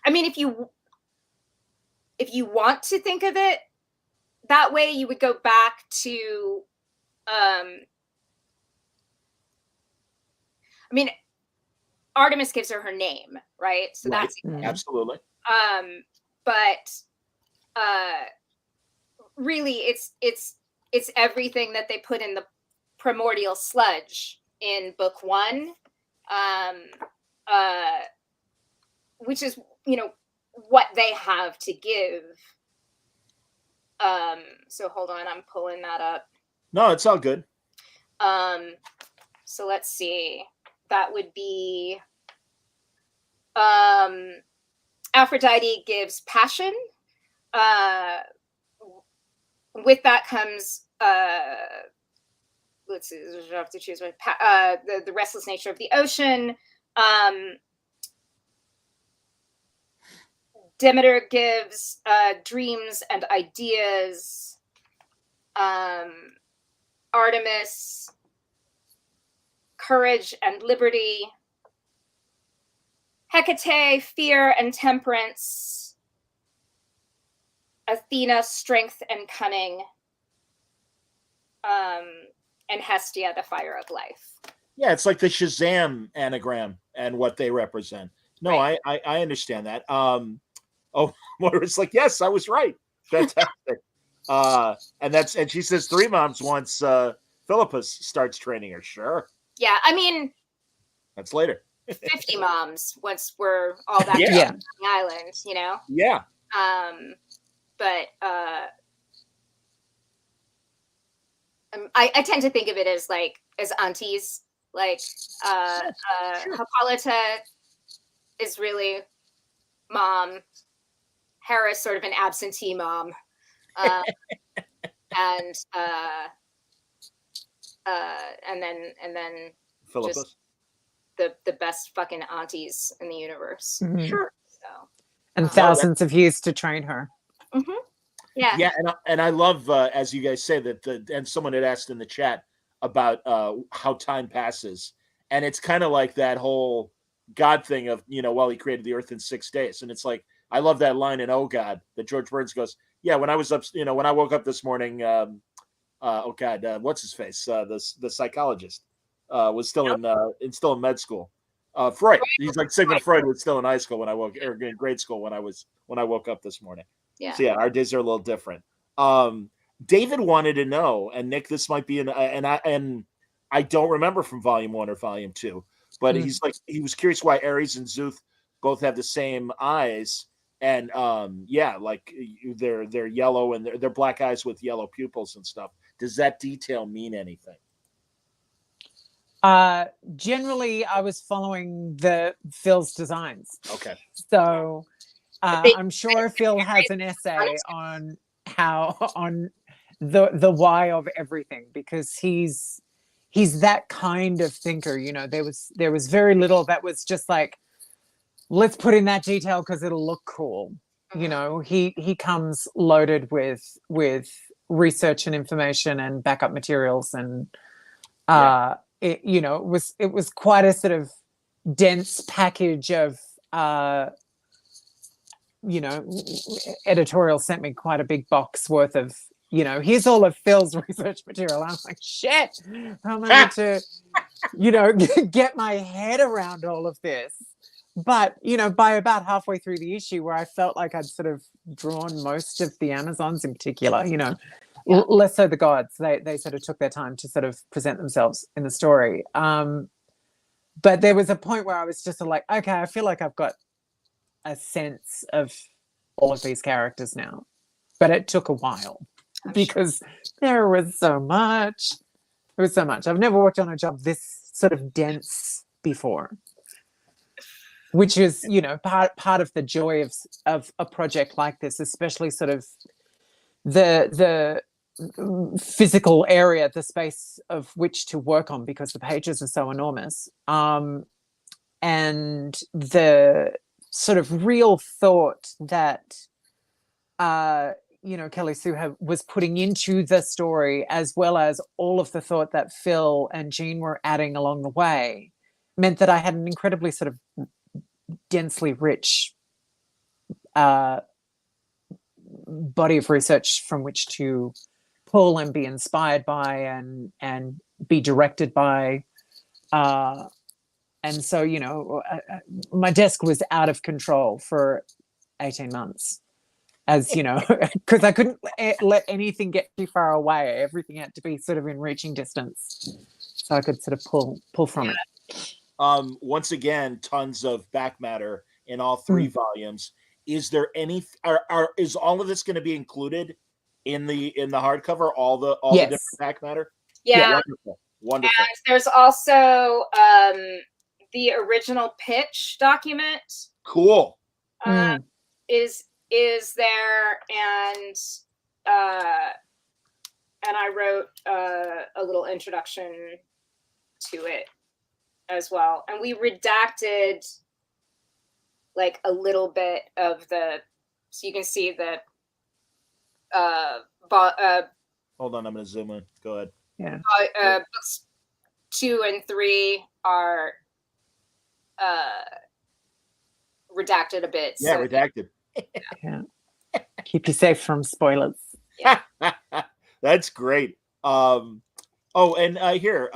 I mean, if you want to think of it that way, you would go back to. I mean, Artemis gives her name, right? So right. that's Absolutely. But really, it's everything that they put in the primordial sludge in book 1, which is, you know, what they have to give. So hold on, I'm pulling that up. No, it's all good. So let's see. That would be Aphrodite gives passion. With that comes let's see, I have to choose the restless nature of the ocean. Demeter gives dreams and ideas. Artemis, courage and liberty. Hecate, fear and temperance. Athena, strength and cunning. And Hestia, the fire of life. Yeah, it's like the Shazam anagram and what they represent. No, right. I understand that. Moira's like, yes, I was right. Fantastic. And she says 3 moms once Philippus starts training her. Sure. Yeah, I mean, that's later. 50 moms once we're all back to the island, you know? Yeah. But I tend to think of it as like as aunties. Like sure. Hippolyta is really mom. Hera's sort of an absentee mom. And then Philippus. Just the best fucking aunties in the universe. Mm-hmm. Sure. So and thousands of years to train her. Mm-hmm. Yeah. Yeah, and I love as you guys say that and someone had asked in the chat about how time passes, and it's kind of like that whole God thing of, you know, well, he created the earth in 6 days, and it's like I love that line in Oh God that George Burns goes, yeah, when I was up, you know, when I woke up this morning, oh God, what's his face, the psychologist was still in med school. Freud, he's like Sigmund Freud was still in high school when I woke, or in grade school when I woke up this morning. Yeah. So yeah, our days are a little different. David wanted to know, and Nick, this might be and I don't remember from volume 1 or volume 2, but he was curious why Ares and Zuth both have the same eyes, and like they're yellow and they're black eyes with yellow pupils and stuff. Does that detail mean anything? Generally, I was following Phil's designs. Okay. So They- I'm sure Phil has an essay on the why of everything, because he's that kind of thinker. You know, there was very little that was just like, let's put in that detail because it'll look cool. You know, he comes loaded with research and information and backup materials, and it was quite a sort of dense package of editorial sent me quite a big box worth of, here's all of Phil's research material. I'm like, shit, how am I going to get my head around all of this? But by about halfway through the issue, where I felt like I'd sort of drawn most of the Amazons in particular, less so the gods, they sort of took their time to sort of present themselves in the story. But there was a point where I was just like, okay, I feel like I've got a sense of all of these characters now. But it took a while because there was so much. There was so much. I've never worked on a job this sort of dense before, which is, part of the joy of a project like this, especially sort of the physical area, the space of which to work on, because the pages are so enormous, and the sort of real thought that Kelly Sue was putting into the story, as well as all of the thought that Phil and Jean were adding along the way, meant that I had an incredibly sort of densely rich body of research from which to pull and be inspired by and be directed by. And so, my desk was out of control for 18 months, as because I couldn't let anything get too far away. Everything had to be sort of in reaching distance, so I could sort of pull from it. Once again, tons of back matter in all three volumes. Is there any? Is all of this going to be included in the hardcover? All the different back matter. Yeah. Wonderful. And there's also the original pitch document. Cool. Is there, and I wrote a little introduction to it as well, and we redacted like a little bit of so you can see the hold on, I'm going to zoom in. Go ahead. Yeah. Books 2 and 3 are redacted a bit. Yeah, so redacted. Yeah. Keep you safe from spoilers. Yeah. That's great. And here,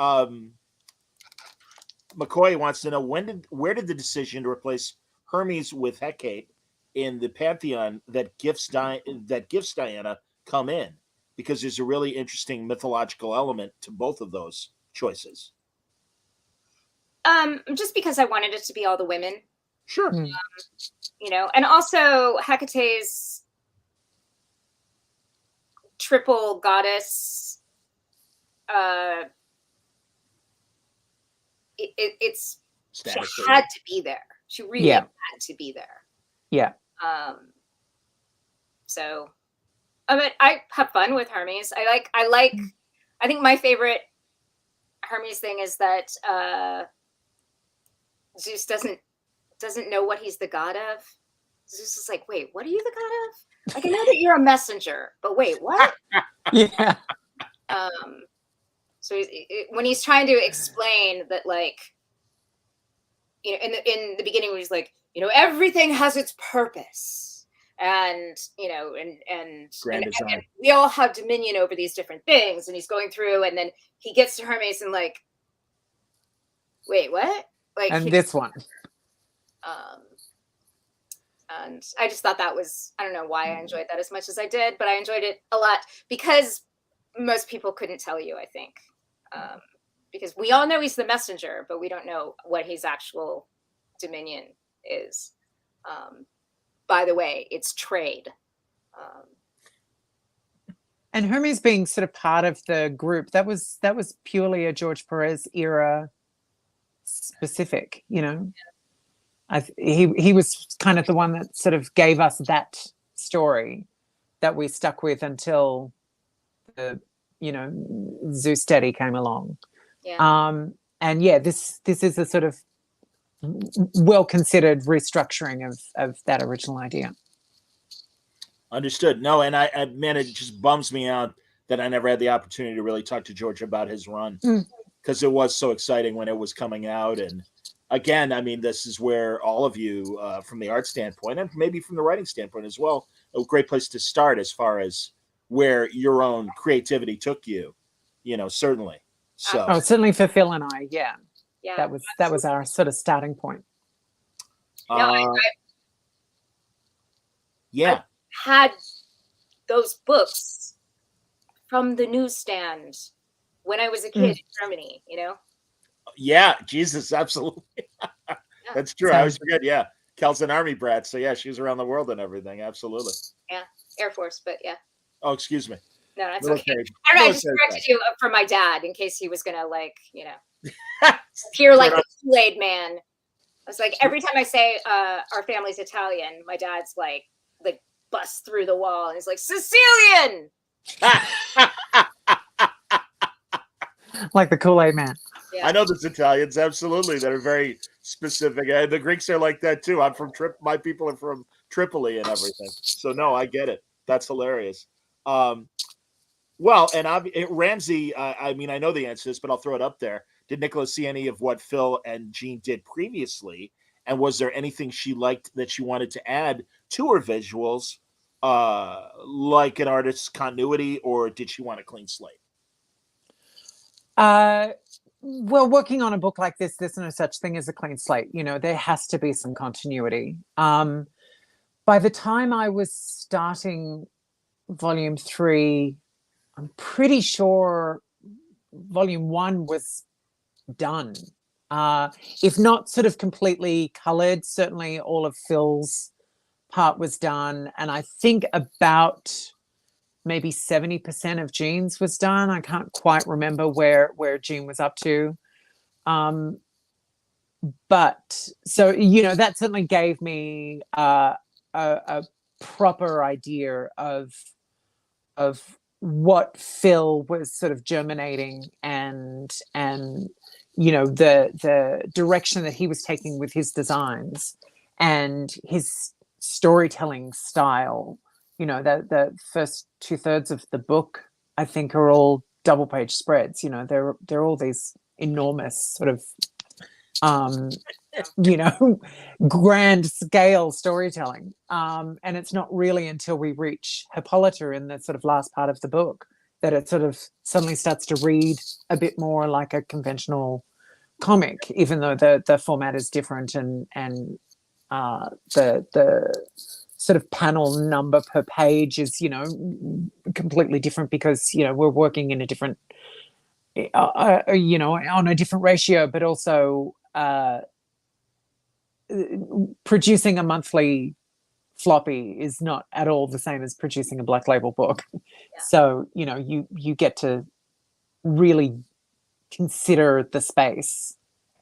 McCoy wants to know where did the decision to replace Hermes with Hecate in the pantheon that gifts Diana come in? Because there's a really interesting mythological element to both of those choices. Just because I wanted it to be all the women. Sure. And also Hecate's triple goddess. It's she had to be there. She really had to be there. Yeah. So, I have fun with Hermes. I think my favorite Hermes thing is that Zeus doesn't know what he's the god of. Zeus is like, wait, what are you the god of? Like, I know that you're a messenger, but wait, what? Yeah. So when he's trying to explain that, like, in the beginning, where he's like, everything has its purpose, and and we all have dominion over these different things, and he's going through, and then he gets to Hermes and like, wait, what? Like, and this one. And I just thought that was, I don't know why I enjoyed that as much as I did, but I enjoyed it a lot because most people couldn't tell you, I think. Because we all know he's the messenger, but we don't know what his actual dominion is. By the way, it's trade. And Hermes being sort of part of the group, that was purely a George Perez era specific, you know. He was kind of the one that sort of gave us that story that we stuck with until the, you know, Zeus Daddy came along. Yeah. And yeah, this is a sort of well considered restructuring of that original idea. Understood. No, and I man, it just bums me out that I never had the opportunity to really talk to George about his run, because it was so exciting when it was coming out. And again, I mean, this is where all of you, from the art standpoint and maybe from the writing standpoint as well, a great place to start as far as where your own creativity took you, you know, certainly. So Oh, certainly for Phil and I, yeah. Yeah. That was our sort of starting point. Yeah. Had those books from the newsstand when I was a kid in Germany, you know? Yeah, Jesus, absolutely. That's true. I always forget. Yeah. Kel's an Army brat. So yeah, she's around the world and everything. Absolutely. Yeah. Air Force, but yeah. Oh, excuse me. No, that's Military. okay. I don't know, I just corrected you for my dad in case he was gonna, like, you know, appear like the Kool-Aid man. I was like, every time I say our family's Italian, my dad's like busts through the wall and he's like, Sicilian. Like the Kool-Aid man. Yeah. I know there's Italians, absolutely, that are very specific. And the Greeks are like that too. I'm from my people are from Tripoli and everything. So no, I get it. That's hilarious. Well, and Ramsey, I mean, I know the answer to this, but I'll throw it up there. Did Nicola see any of what Phil and Jean did previously? And was there anything she liked that she wanted to add to her visuals, like an artist's continuity, or did she want a clean slate? Well, working on a book like this, there's no such thing as a clean slate. You know, there has to be some continuity. By the time I was starting volume 3, I'm pretty sure volume 1 was done. If not sort of completely colored, certainly all of Phil's part was done. And I think about maybe 70% of Jean's was done. I can't quite remember where Jean was up to. But so, you know, that certainly gave me a proper idea of what Phil was sort of germinating and you know, the direction that he was taking with his designs and his storytelling style. You know, the first 2/3 of the book, I think, are all double page spreads. You know, they're all these enormous sort of you know, grand scale storytelling. And it's not really until we reach Hippolyta in the sort of last part of the book that it sort of suddenly starts to read a bit more like a conventional comic, even though the format is different and the sort of panel number per page is, you know, completely different because, you know, we're working in a different, you know, on a different ratio, but also producing a monthly floppy is not at all the same as producing a black label book. Yeah. So, you know, you get to really consider the space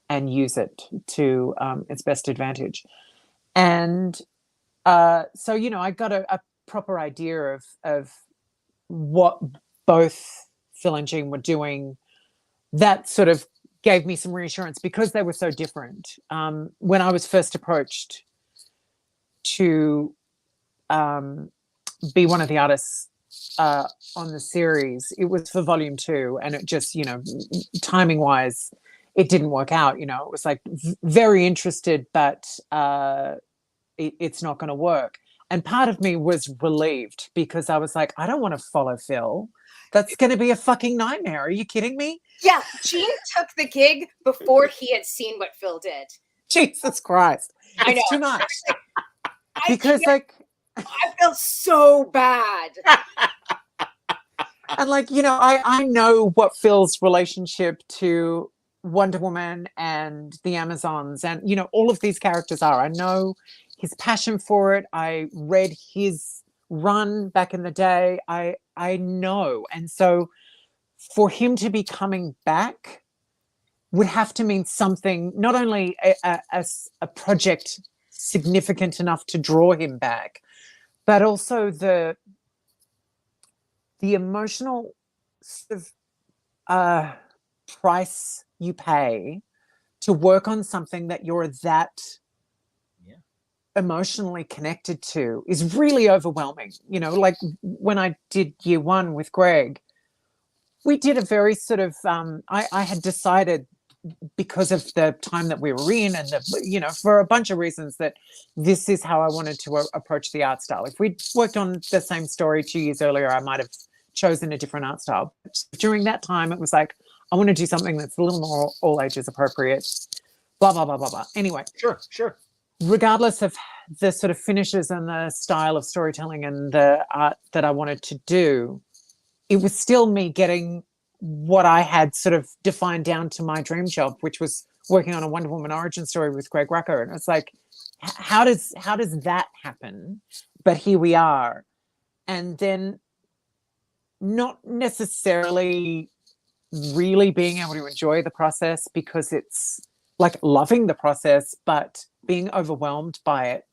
and use it to its best advantage. And so, you know, I got a proper idea of what both Phil and Jean were doing. That sort of gave me some reassurance because they were so different. When I was first approached to be one of the artists on the series, it was for volume 2, and it just, you know, timing wise, it didn't work out. You know, it was like very interested, but it's not going to work. And part of me was relieved because I was like, I don't want to follow Phil. That's going to be a fucking nightmare. Are you kidding me? Yeah, Jean took the gig before he had seen what Phil did. Jesus Christ. I know. It's too much. Because, like, I felt so bad. And, like, you know, I know what Phil's relationship to Wonder Woman and the Amazons and, you know, all of these characters are. I know his passion for it. I read his run back in the day. I know. And so for him to be coming back would have to mean something, not only a project significant enough to draw him back, but also the emotional sort of price you pay to work on something that you're that emotionally connected to is really overwhelming. You know, like when I did year one with Greg, we did a very sort of I had decided, because of the time that we were in and for a bunch of reasons, that this is how I wanted to approach the art style. If we'd worked on the same story 2 years earlier, I might have chosen a different art style. But during that time, it was like, I want to do something that's a little more all ages appropriate, blah, blah, blah, blah, blah. Anyway. Sure. Regardless of the sort of finishes and the style of storytelling and the art that I wanted to do, it was still me getting what I had sort of defined down to my dream job, which was working on a Wonder Woman origin story with Greg Rucka. And it's like, how does that happen? But here we are. And then not necessarily really being able to enjoy the process, because it's like loving the process, but being overwhelmed by it.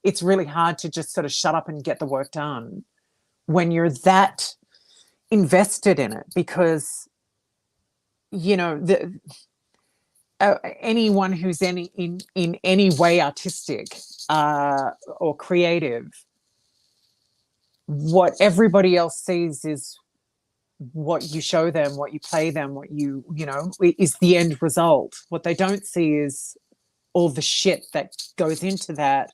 It's really hard to just sort of shut up and get the work done when you're that invested in it, because anyone who's in any way artistic or creative, what everybody else sees is what you show them, what you play them, what is the end result. What they don't see is all the shit that goes into that.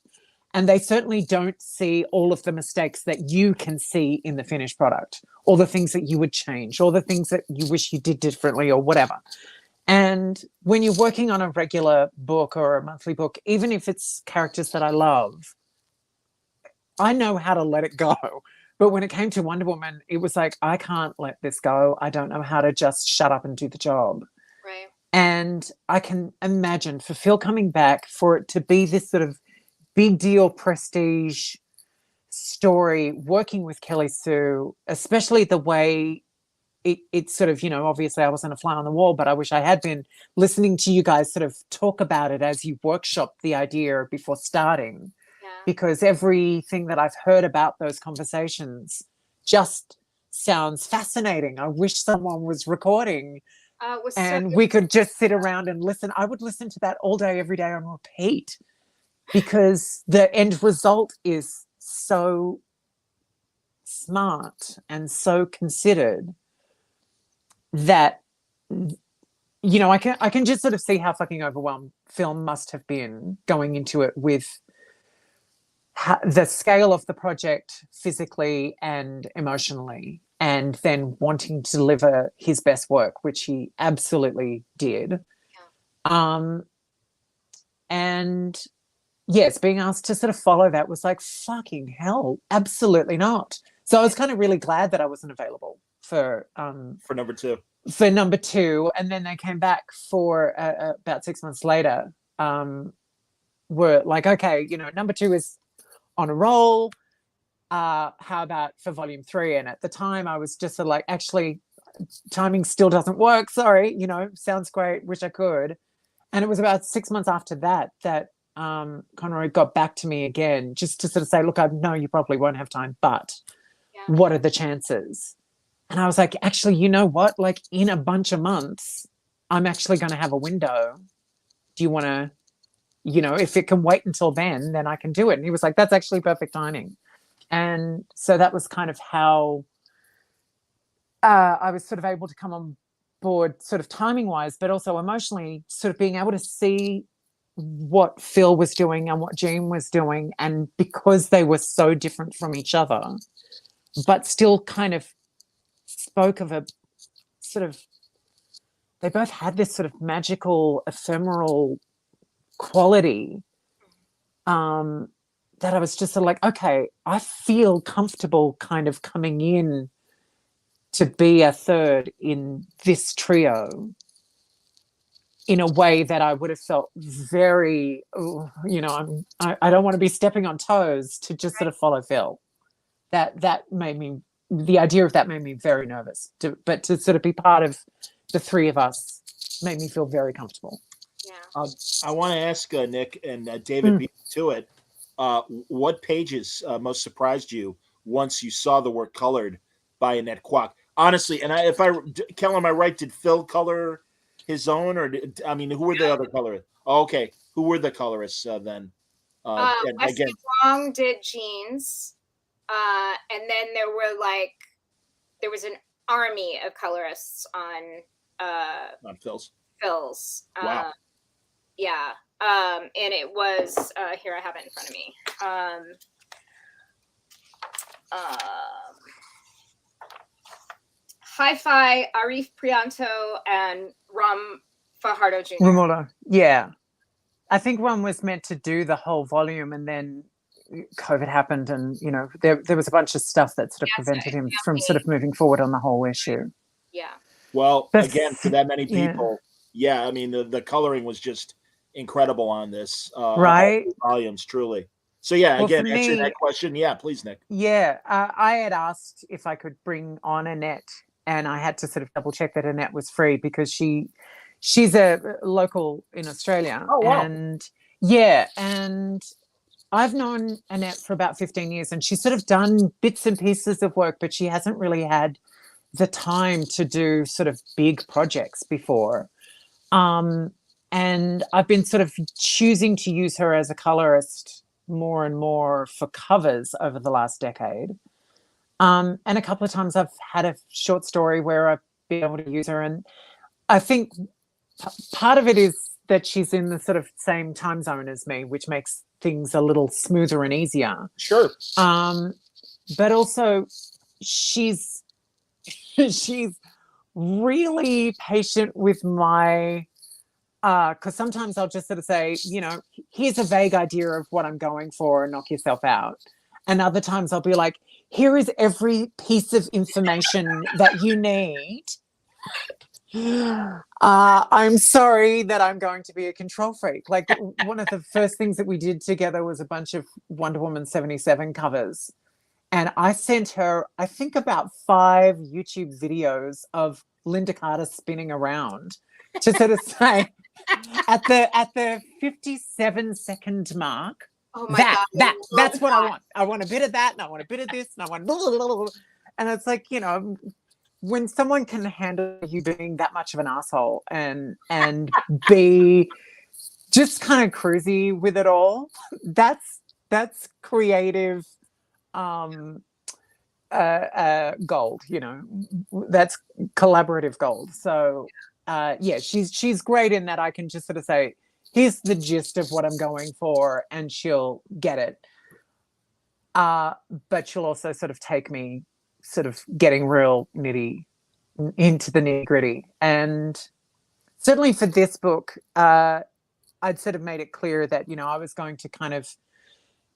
And they certainly don't see all of the mistakes that you can see in the finished product, all the things that you would change, all the things that you wish you did differently or whatever. And when you're working on a regular book or a monthly book, even if it's characters that I love, I know how to let it go. But when it came to Wonder Woman, it was like, I can't let this go. I don't know how to just shut up and do the job. Right. And I can imagine for Phil coming back, for it to be this sort of big deal prestige story, working with Kelly Sue, especially the way it sort of, obviously I wasn't a fly on the wall, but I wish I had been, listening to you guys sort of talk about it as you workshopped the idea before starting, because everything that I've heard about those conversations just sounds fascinating. I wish someone was recording and we could just sit around and listen. I would listen to that all day, every day on repeat, because the end result is so smart and so considered that, I can just sort of see how fucking overwhelmed film must have been going into it with the scale of the project physically and emotionally, and then wanting to deliver his best work, which he absolutely did. And yes, being asked to sort of follow that was like, fucking hell, absolutely not. So I was kind of really glad that I wasn't available for number two. For number two, and then they came back for about 6 months later. Were like, okay, number two is on a roll. How about for volume 3? And at the time, I was just sort of like, actually, timing still doesn't work. Sorry, sounds great. Wish I could. And it was about 6 months after that Conroy got back to me again, just to sort of say, look, I know you probably won't have time, but what are the chances? And I was like, actually, you know what? Like, in a bunch of months, I'm actually going to have a window. Do you want to, if it can wait until then I can do it. And he was like, that's actually perfect timing. And so that was kind of how I was sort of able to come on board, sort of timing wise, but also emotionally, sort of being able to see what Phil was doing and what Jean was doing. And because they were so different from each other, but still kind of spoke of a sort of, they both had this sort of magical, ephemeral quality that I was just sort of like, okay, I feel comfortable kind of coming in to be a third in this trio in a way that I would have felt very, I don't want to be stepping on toes to just sort of follow Phil. That made me the idea of that made me very nervous. But to sort of be part of the three of us made me feel very comfortable. Yeah. I want to ask Nick and David beat to it. What pages most surprised you once you saw the work colored by Annette Kwok? Honestly, and Kel, am I right? Did Phil color his own, or who were the other colorists? Oh, okay, who were the colorists then? And Wesley again, Wong did Jeans, and then there was an army of colorists on Phil's. Wow. Yeah. And it was here, I have it in front of me. Hi-Fi, Arif Prianto, and Ram Fajardo Jr. Romola, yeah. I think Ram was meant to do the whole volume, and then COVID happened, and there was a bunch of stuff that sort of prevented him from sort of moving forward on the whole issue. Yeah. Well, again, for that many people, the coloring was just incredible on this. Right. Volumes, truly. So again, answer that question. Yeah, please, Nick. Yeah, I had asked if I could bring on Annette, and I had to sort of double check that Annette was free because she's a local in Australia. Oh, wow. And I've known Annette for about 15 years, and she's sort of done bits and pieces of work, but she hasn't really had the time to do sort of big projects before. And I've been sort of choosing to use her as a colorist more and more for covers over the last decade. And a couple of times I've had a short story where I've been able to use her. And I think part of it is that she's in the sort of same time zone as me, which makes things a little smoother and easier. Sure. But also she's really patient with my, because sometimes I'll just sort of say, here's a vague idea of what I'm going for, knock yourself out. And other times I'll be like, here is every piece of information that you need. I'm sorry that I'm going to be a control freak. Like, one of the first things that we did together was a bunch of Wonder Woman 77 covers. And I sent her, I think, about 5 YouTube videos of Linda Carter spinning around to sort of say, at the 57-second mark, oh my God, that's what I want. I want a bit of that, and I want a bit of this, and I want blah, blah, blah, blah. And it's like, when someone can handle you being that much of an asshole and be just kind of cruisy with it all, that's creative gold. That's collaborative gold. So she's great in that I can just sort of say, here's the gist of what I'm going for, and she'll get it. But she'll also sort of take me sort of getting real into the nitty gritty. And certainly for this book, I'd sort of made it clear that, I was going to kind of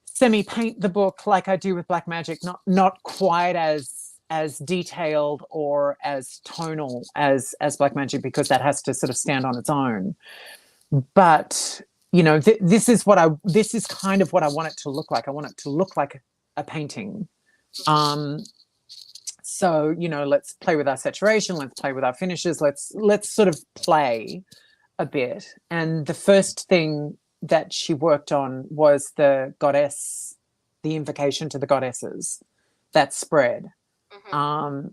semi-paint the book like I do with Black Magic, not quite as detailed or as tonal as Black Magic, because that has to sort of stand on its own. But this is kind of what I want it to look like. I want it to look like a painting. So let's play with our saturation, let's play with our finishes, let's sort of play a bit. And the first thing that she worked on was the goddess, the invocation to the goddesses, that spread. Mm-hmm.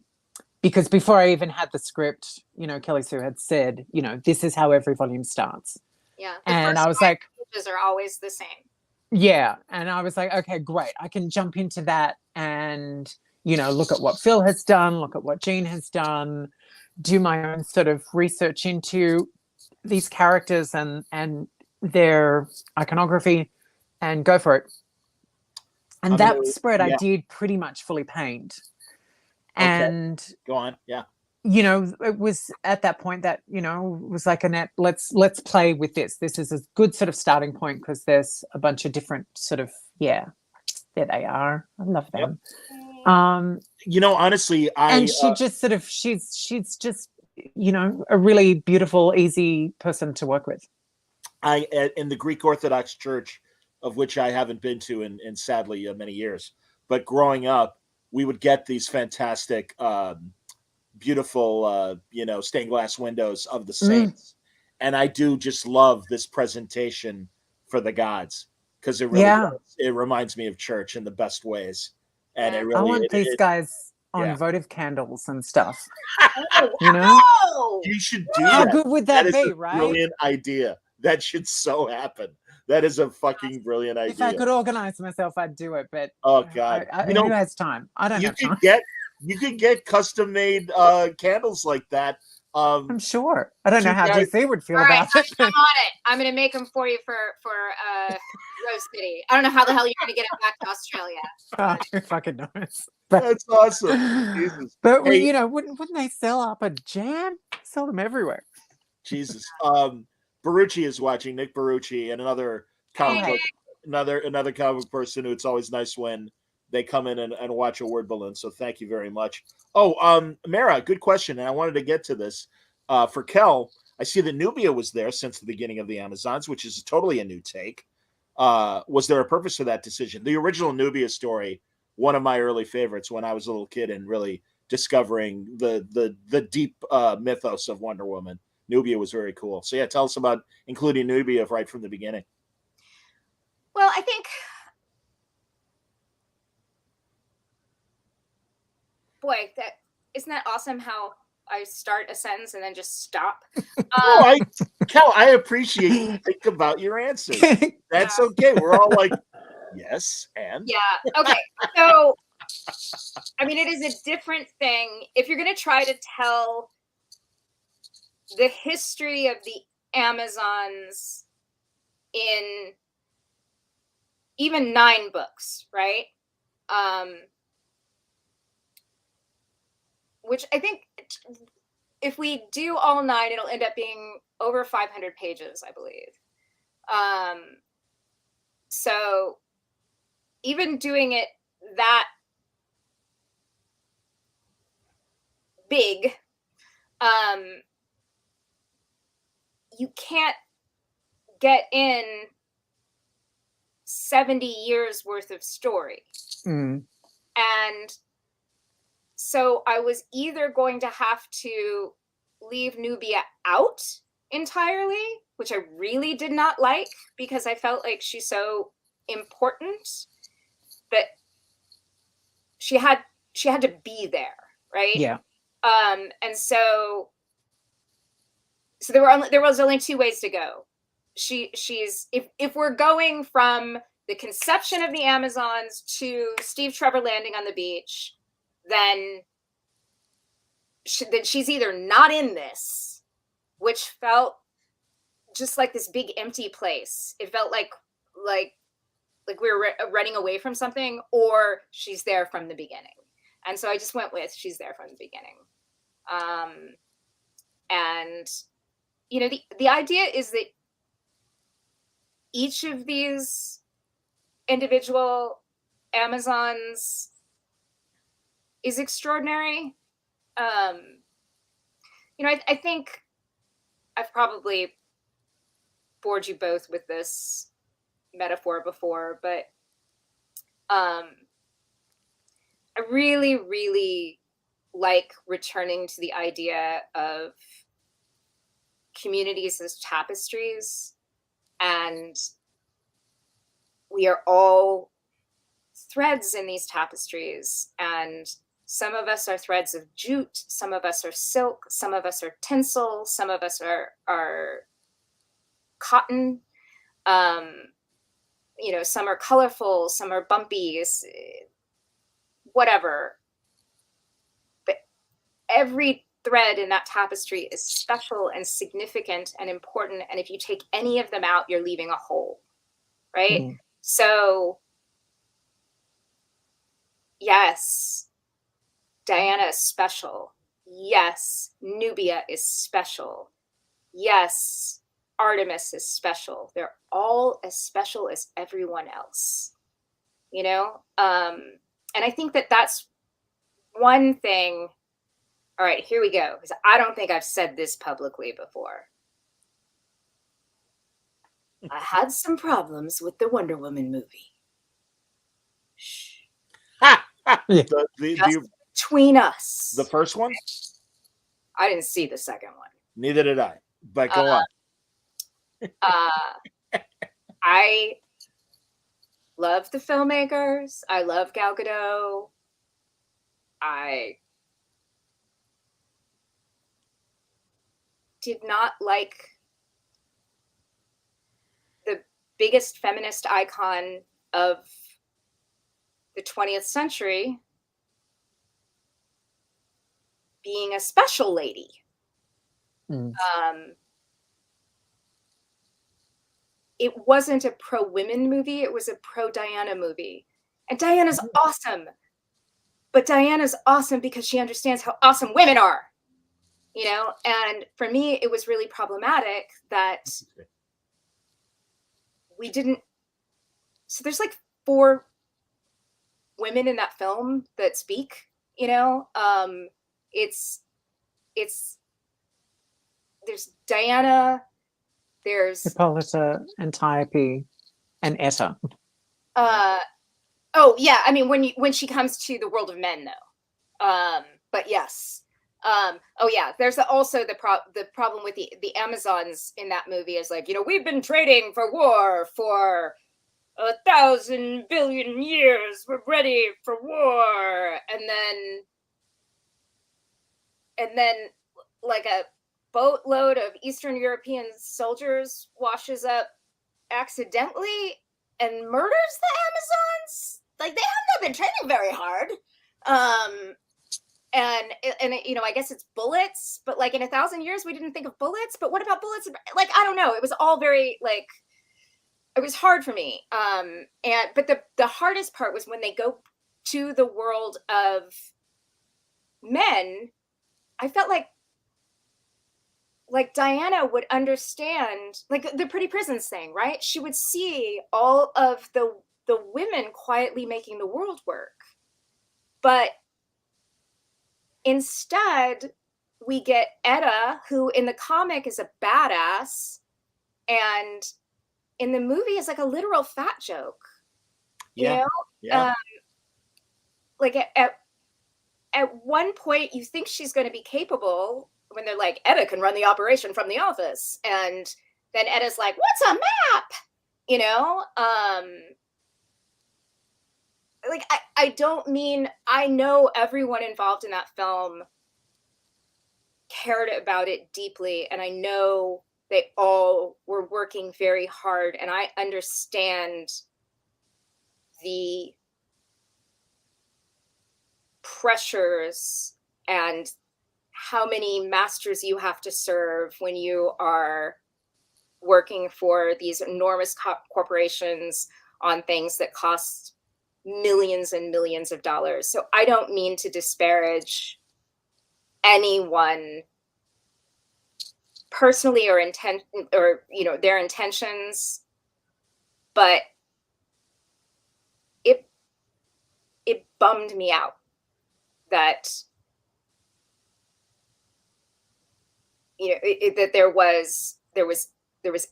Because before I even had the script, Kelly Sue had said, this is how every volume starts. Yeah. And I was like, pages are always the same. Yeah. And I was like, okay, great. I can jump into that and, look at what Phil has done, look at what Jean has done, do my own sort of research into these characters and their iconography, and go for it. And that spread I did pretty much fully paint. Okay. And go on. Yeah. It was at that point that, it was like, Annette, let's play with this. This is a good sort of starting point, because there's a bunch of different sort of, there they are. I love them. Yep. Honestly, and she just sort of, she's just, a really beautiful, easy person to work with. In the Greek Orthodox Church, of which I haven't been to in sadly many years, but growing up, we would get these fantastic, beautiful, stained glass windows of the saints. And I do just love this presentation for the gods, because it really it reminds me of church in the best ways. And it really, I want these guys on votive candles and stuff. Oh, you should do How that. good would that is be, a right? Brilliant idea. That should so happen. That is a fucking brilliant idea. If I could organize myself, I'd do it. But oh god, who has time? I don't have time. You could get custom made candles like that. I'm sure. I don't know how DC would feel about it. I'm on it. I'm gonna make them for you for Rose City. I don't know how the hell you're gonna get it back to Australia. Who fucking knows? That's awesome. Jesus. But wouldn't they sell up a jam? Sell them everywhere. Jesus. Barucci is watching. Nick Barucci, and another comic book, another comic person who it's always nice when they come in and watch a word balloon. So thank you very much. Oh, Mara, good question. And I wanted to get to this. For Kel, I see that Nubia was there since the beginning of the Amazons, which is totally a new take. Was there a purpose for that decision? The original Nubia story, one of my early favorites when I was a little kid and really discovering the deep mythos of Wonder Woman. Nubia was very cool. So yeah, tell us about including Nubia right from the beginning. Well, I think, boy, isn't that awesome how I start a sentence and then just stop? Cal, I appreciate you think about your answers. That's okay. We're all like, yes, and yeah. Okay. So, I mean, it is a different thing if you're going to try to tell the history of the Amazons in even 9 books, right? Which I think if we do all 9, it'll end up being over 500 pages, I believe. So even doing it that big, you can't get in 70 years worth of story. And so I was either going to have to leave Nubia out entirely, which I really did not like because I felt like she's so important that she had to be there, right? Yeah. And so there was only 2 ways to go. She's if we're going from the conception of the Amazons to Steve Trevor landing on the beach, then she's either not in this, which felt just like this big empty place. It felt like we were running away from something, or she's there from the beginning. And so I just went with she's there from the beginning. And the idea is that each of these individual Amazons is extraordinary. I think I've probably bored you both with this metaphor before, but I really, really like returning to the idea of communities as tapestries, and we are all threads in these tapestries, and some of us are threads of jute, some of us are silk, some of us are tinsel, some of us are cotton, some are colorful, some are bumpy, whatever. But every thread in that tapestry is special and significant and important, and if you take any of them out, you're leaving a hole, right? So yes, Diana is special. Yes, Nubia is special. Yes, Artemis is special. They're all as special as everyone else, and I think that that's one thing. All right, here we go, because I don't think I've said this publicly before. I had some problems with the Wonder Woman movie. Shh. The Between us. the first one? I didn't see the second one. Neither did I. But go on. I love the filmmakers. I love Gal Gadot. I did not like the biggest feminist icon of the 20th century being a special lady. It wasn't a pro-women movie. It was a pro-Diana movie. And Diana's awesome. But Diana's awesome because she understands how awesome women are. You know? And for me, it was really problematic that we didn't... So there's like 4 women in that film that speak, you know? There's Diana, there's Hippolyta, Antiope, and Etta. Oh yeah, I mean when she comes to the world of men though. But yes. Oh yeah, there's also the problem with the Amazons in that movie is like, you know, we've been trading for war for 1,000 billion years. We're ready for war. And then like a boatload of Eastern European soldiers washes up accidentally and murders the Amazons. Like, they have not been training very hard. And you know, I guess it's bullets, but like in 1,000 years we didn't think of bullets. But what about bullets? Like, I don't know. It was all very like, it was hard for me. But the hardest part was when they go to the world of men. I felt like Diana would understand, like the Pretty Prisons thing, right? She would see all of the women quietly making the world work. But instead, we get Etta, who in the comic is a badass, and in the movie is like a literal fat joke. Yeah. You know? Yeah. Like at one point, you think she's going to be capable when they're like, Etta can run the operation from the office. And then Etta's like, what's a map? You know? Like, I don't mean, I know everyone involved in that film cared about it deeply. And I know they all were working very hard. And I understand the pressures and how many masters you have to serve when you are working for these enormous corporations on things that cost millions and millions of dollars. So I don't mean to disparage anyone personally or you know, their intentions, but it bummed me out that, you know, that there was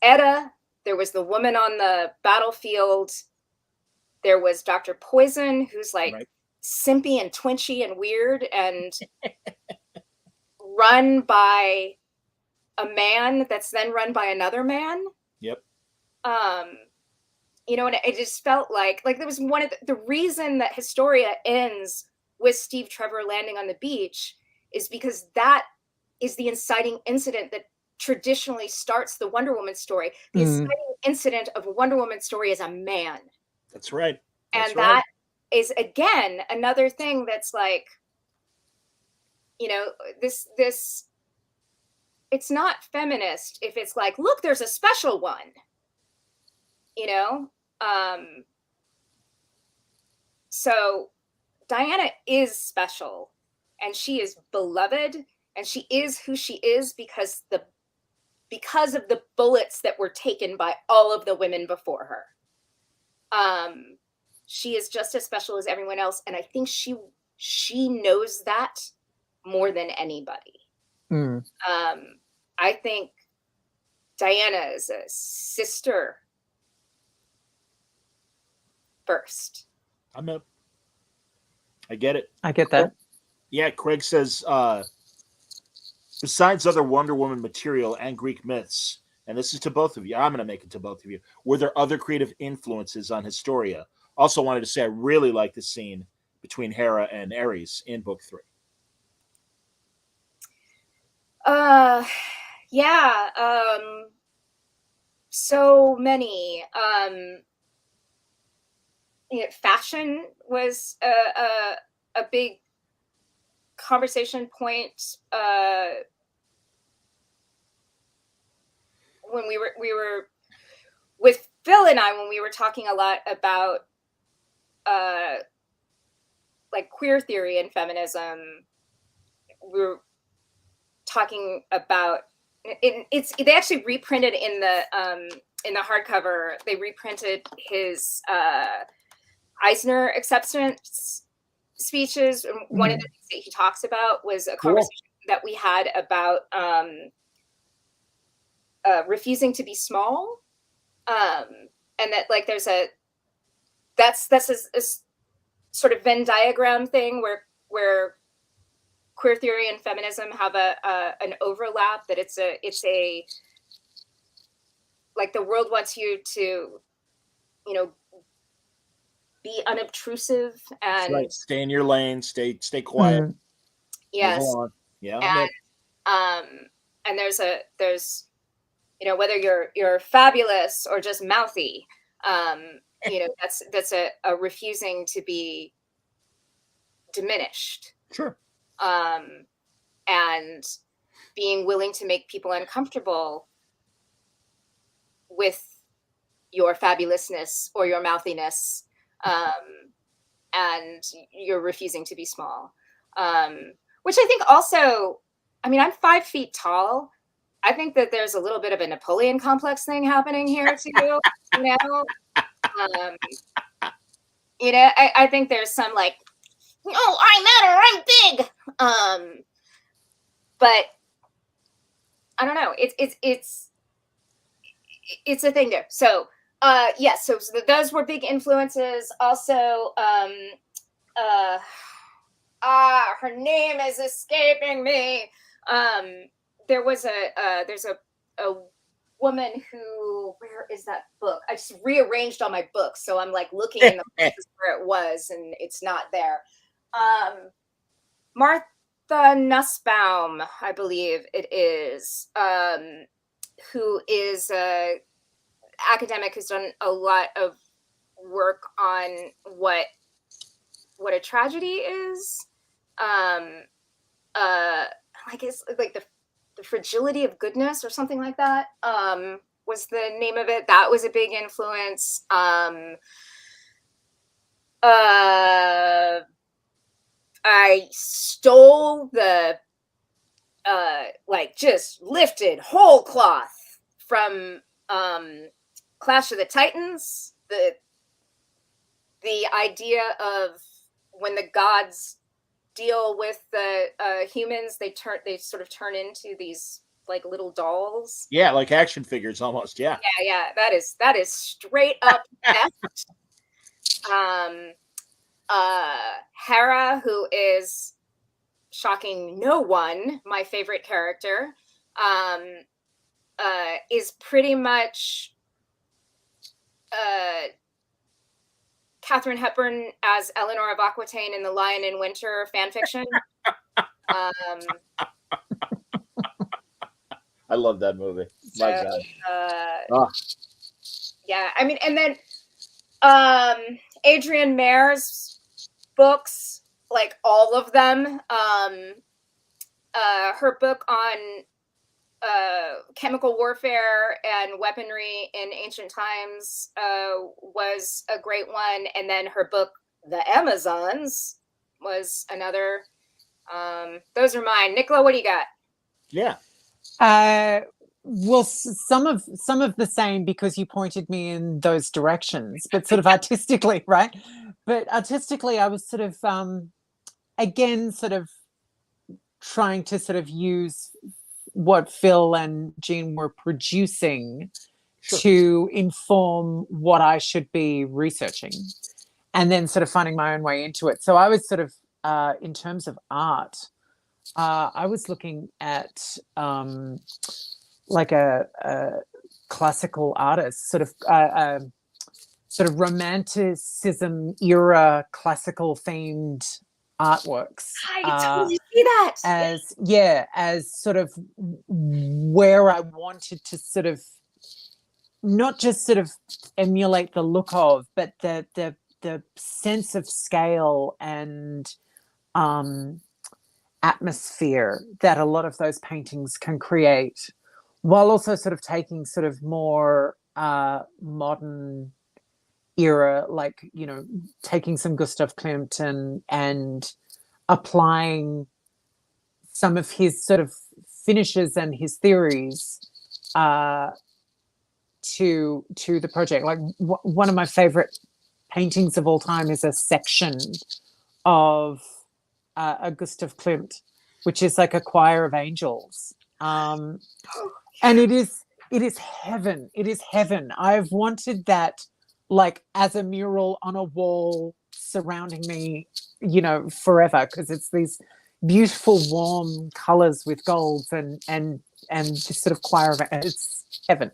Etta, there was the woman on the battlefield, there was Dr. Poison, who's like simpy and twinchy and weird and run by a man that's then run by another man. Yep. You know, and it just felt like there was one of the reason that Historia ends with Steve Trevor landing on the beach is because that is the inciting incident that traditionally starts the Wonder Woman story. The inciting incident of a Wonder Woman story is a man. That's right. And that is, again, another thing that's like, you know, this it's not feminist if it's like, look, there's a special one, you know? So Diana is special and she is beloved and she is who she is because of the bullets that were taken by all of the women before her. She is just as special as everyone else. And I think she knows that more than anybody. I think Diana is a sister first. I get it. I get that. Yeah, Craig says, besides other Wonder Woman material and Greek myths, and this is to both of you, I'm going to make it to both of you, were there other creative influences on Historia? Also wanted to say I really like the scene between Hera and Ares in book 3. Yeah, so many. Fashion was a big conversation point when we were with Phil and I, when we were talking a lot about like queer theory and feminism. We were talking about they actually reprinted in the hardcover, they reprinted his Eisner acceptance speeches. And one of the things that he talks about was a conversation that we had about refusing to be small, and that like there's that's a sort of Venn diagram thing where queer theory and feminism have an overlap, that it's a like the world wants you to, be unobtrusive and right. Stay in your lane, stay quiet. Yes. Yeah. And there's whether you're fabulous or just mouthy, that's a refusing to be diminished. Sure. And being willing to make people uncomfortable with your fabulousness or your mouthiness, and you're refusing to be small. Which I think also, I'm 5 feet tall. I think that there's a little bit of a Napoleon complex thing happening here too. I think there's some like, oh, I matter, I'm big. But I don't know. It's a thing there. So yes, so those were big influences. Also, her name is escaping me. There's a woman who, where is that book? I just rearranged all my books, so I'm like looking in the places where it was, and it's not there. Martha Nussbaum, I believe it is, who is a academic who's done a lot of work on what a tragedy is. I guess like the fragility of goodness or something like that, was the name of it. That was a big influence. I stole the just lifted whole cloth from Clash of the Titans. The idea of when the gods deal with the humans, they sort of turn into these like little dolls. Yeah, like action figures almost. Yeah. Yeah. That is straight up theft. Hera, who is, shocking no one, my favorite character, is pretty much Katharine Hepburn as Eleanor of Aquitaine in the Lion in Winter fan fiction. I love that movie. My God. Yeah, and then Adrienne Mayer's books, like all of them. Her book on chemical warfare and weaponry in ancient times was a great one, and then her book The Amazons was another. Those are mine. Nicola, what do you got? Yeah. Well, some of the same, because you pointed me in those directions, but sort of artistically, right? But artistically, I was sort of again sort of trying to sort of use what Phil and Jean were producing to inform what I should be researching, and then sort of finding my own way into it. So I was sort of in terms of art, I was looking at like a classical artist, sort of romanticism era classical themed artworks. I can totally see that. As sort of where I wanted to sort of not just sort of emulate the look of, but the sense of scale and atmosphere that a lot of those paintings can create, while also sort of taking sort of more modern era, like, you know, taking some Gustav Klimt and applying some of his sort of finishes and his theories to the project. Like one of my favorite paintings of all time is a section of a Gustav Klimt, which is like a choir of angels, and it is heaven. It is heaven. I've wanted that, like, as a mural on a wall surrounding me, you know, forever, because it's these beautiful warm colors with golds and just sort of choir of, it's heaven.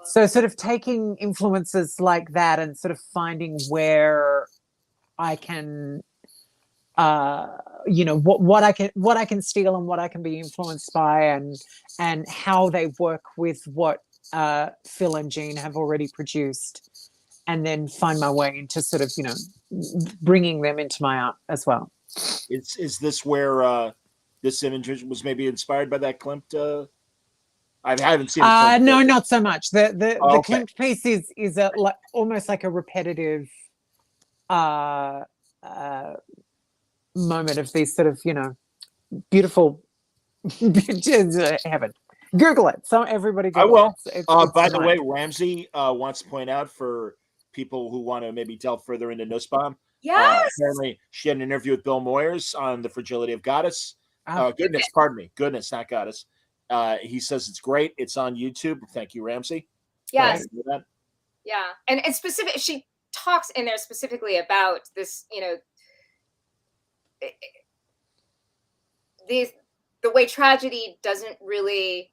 So sort of taking influences like that and sort of finding where I can you know, what I can steal and what I can be influenced by, and how they work with what Phil and Jean have already produced, and then find my way into sort of, you know, bringing them into my art as well. Is this where this image was maybe inspired by that Klimt? I haven't seen it. No, not so much. The okay. Klimt piece is a, like, almost like a repetitive moment of these sort of, you know, beautiful heaven. Google it. So everybody Google I will. It's By the divine. way, Ramsey wants to point out for people who want to maybe delve further into Nussbaum. Yes. Apparently, she had an interview with Bill Moyers on the Fragility of Goddess. Oh. Goodness, pardon me. Goodness, not Goddess. He says it's great. It's on YouTube. Thank you, Ramsey. Yes. Yeah. And specific, she talks in there specifically about this, you know, the way tragedy doesn't really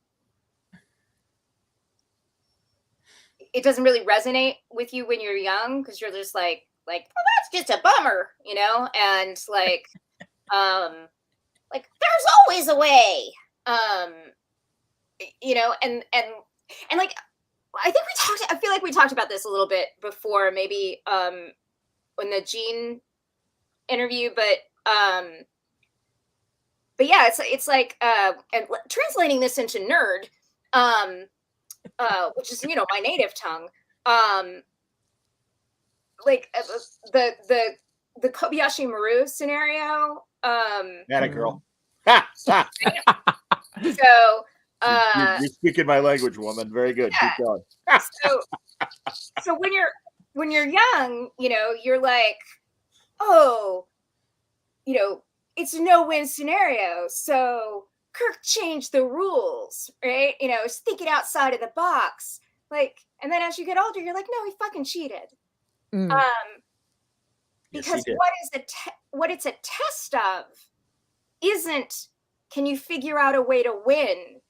resonate with you when you're young, because you're just like, well, that's just a bummer, you know, and like there's always a way, you know, and like I feel like we talked about this a little bit before, maybe in the Jean interview, but yeah, it's like and translating this into nerd, which is, you know, my native tongue, like the Kobayashi Maru scenario. That a girl. So you're speaking my language, woman. Very good. Yeah. Keep going. So when you're young, you know, you're like, oh, you know, it's a no-win scenario. So Kirk changed the rules, right? You know, it's thinking outside of the box. Like, and then as you get older, you're like, no, he fucking cheated. Because yes, what it's a test of isn't, can you figure out a way to win?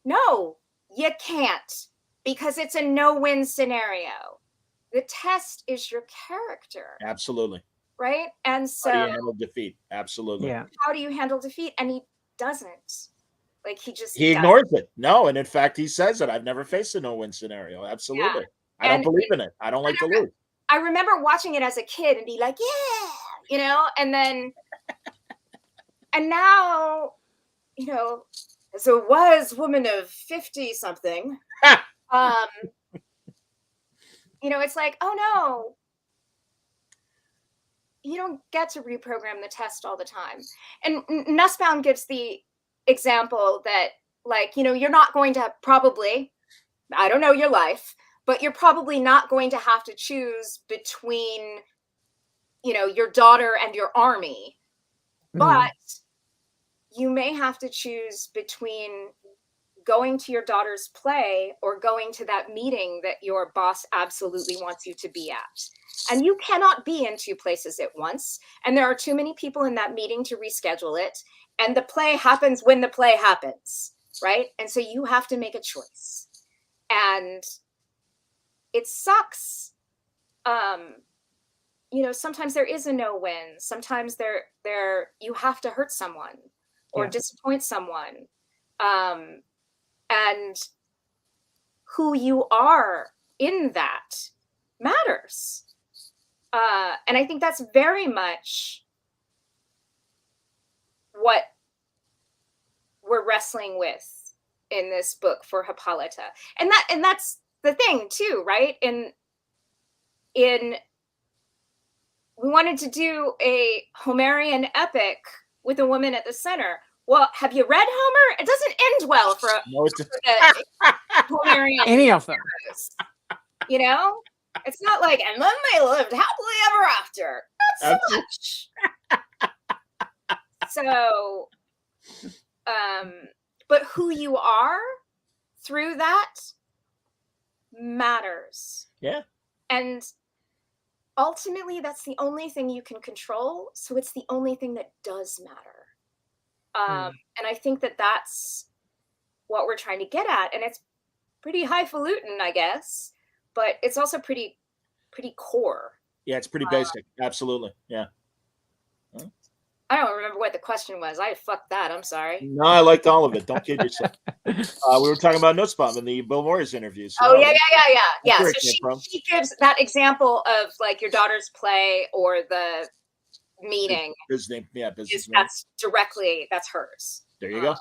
No, you can't, because it's a no-win scenario. The test is your character. Absolutely. Right? And so how do you handle defeat? Absolutely. Yeah. How do you handle defeat? And he doesn't. Like, he ignores it. No, and in fact, he says it. I've never faced a no-win scenario. Absolutely. Yeah. I don't believe in it. I don't like to lose. I remember watching it as a kid and be like, yeah, you know, and then, and now, you know, as a wise woman of 50 something, you know, it's like, oh no, you don't get to reprogram the test all the time. And Nussbaum gives the example that, like, you know, you're not going to probably, I don't know your life, but you're probably not going to have to choose between, you know, your daughter and your army. But you may have to choose between going to your daughter's play or going to that meeting that your boss absolutely wants you to be at. And you cannot be in two places at once. And there are too many people in that meeting to reschedule it. And the play happens when the play happens, right? And so you have to make a choice. And it sucks. You know, sometimes there is a no win. Sometimes you have to hurt someone or disappoint someone. And who you are in that matters. And I think that's very much what we're wrestling with in this book for Hippolyta. And that's the thing too, right? In we wanted to do a Homerian epic with a woman at the center. Well, have you read Homer? It doesn't end well for the Homerian Any of them. heroes. You know? It's not like, and then they lived happily ever after. Not so much. So, but who you are through that matters. Yeah. And ultimately, that's the only thing you can control. So it's the only thing that does matter. And I think that that's what we're trying to get at. And it's pretty highfalutin, I guess, but it's also pretty core. Yeah, it's pretty basic. Absolutely. Yeah. I don't remember what the question was. I fucked that. I'm sorry. No, I liked all of it. Don't kid yourself. We were talking about Nussbaum in the Bill Morris interview. So yeah. where So it came she gives that example of like your daughter's play or the meeting. His name, yeah, business name. That's hers. There you go.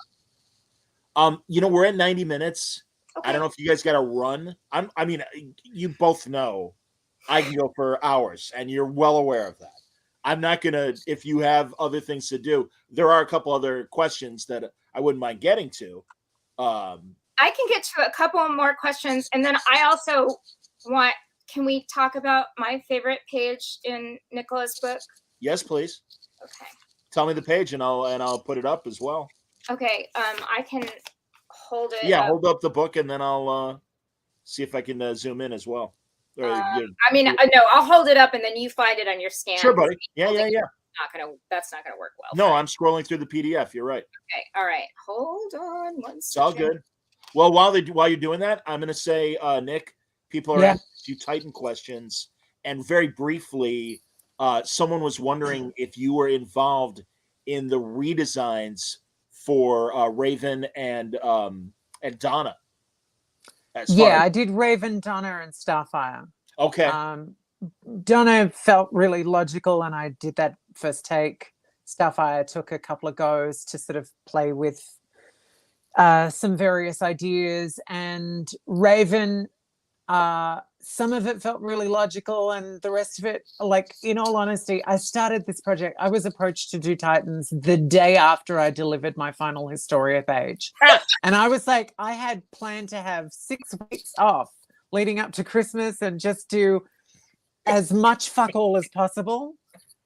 You know, we're at 90 minutes. Okay. I don't know if you guys got to run. I mean, you both know I can go for hours, and you're well aware of that. I'm not going to, if you have other things to do, there are a couple other questions that I wouldn't mind getting to. I can get to a couple more questions. And then I also can we talk about my favorite page in Nicola's book? Yes, please. Okay. Tell me the page and I'll put it up as well. Okay. I can hold it. Yeah, hold up the book and then I'll see if I can zoom in as well. I mean, no, I'll hold it up and then you find it on your scan. Sure, buddy. Yeah. That's not gonna work well. No, I'm scrolling through the PDF. You're right. Okay. All right. Hold on one second. It's all good. Well, while you're doing that, I'm going to say, Nick, people are asking you Titan questions, and very briefly, someone was wondering if you were involved in the redesigns for Raven and Donna. I did Raven, Donna, and Starfire. Okay. Donna felt really logical, and I did that first take. Starfire took a couple of goes to sort of play with some various ideas, and Raven, some of it felt really logical, and the rest of it, like, in all honesty, I started this project. I was approached to do Titans the day after I delivered my final Historia page. And I was like, I had planned to have 6 weeks off leading up to Christmas and just do as much fuck all as possible.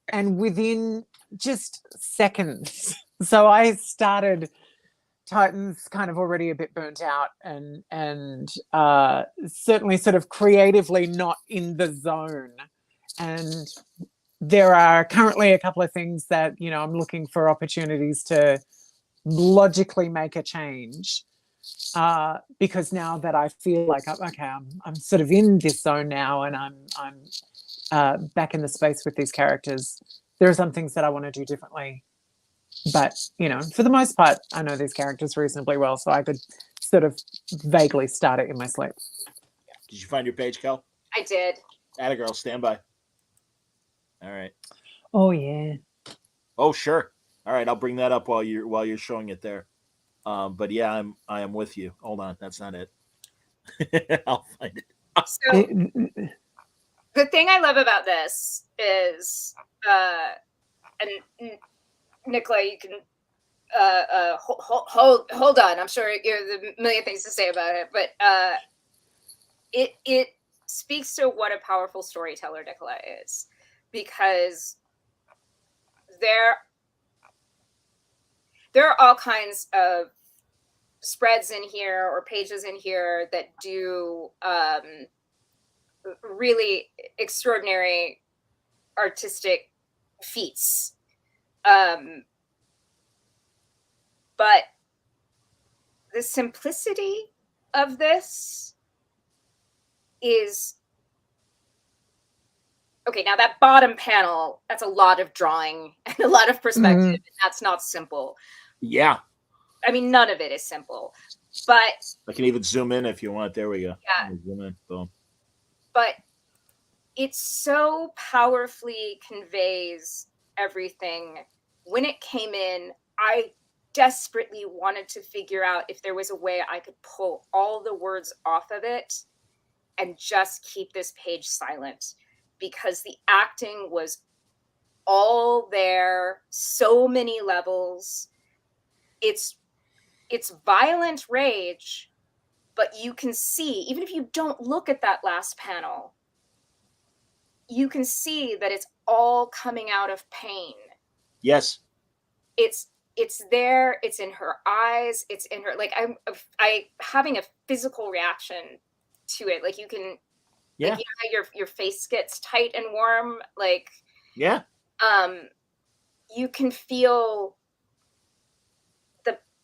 And within just seconds. So I started Titans kind of already a bit burnt out and certainly sort of creatively not in the zone. And there are currently a couple of things that, you know, I'm looking for opportunities to logically make a change, because now that I feel like, okay, I'm sort of in this zone now, and I'm back in the space with these characters. There are some things that I want to do differently. But, you know, for the most part, I know these characters reasonably well, so I could sort of vaguely start it in my sleep. Did you find your page, Kel? I did. Atta girl, stand by. All right. Oh, yeah. Oh, sure. All right, I'll bring that up while you're showing it there. But yeah, I am with you. Hold on, that's not it. I'll find it. So the thing I love about this is, and Nicola, you can hold on. I'm sure there's a million things to say about it, but it speaks to what a powerful storyteller Nicola is, because there are all kinds of spreads in here or pages in here that do really extraordinary artistic feats. But the simplicity of this is okay. Now that bottom panel, that's a lot of drawing and a lot of perspective. And that's not simple. Yeah. I mean, none of it is simple, but I can even zoom in if you want. There we go. Yeah. Zoom in. Boom. But it so powerfully conveys everything. When it came in, I desperately wanted to figure out if there was a way I could pull all the words off of it and just keep this page silent, because the acting was all there, so many levels. It's violent rage, but you can see, even if you don't look at that last panel, you can see that it's all coming out of pain. Yes. It's there, it's in her eyes, it's in her, like I having a physical reaction to it. Like you can, Yeah. like, you know how your face gets tight and warm, like, yeah. You can feel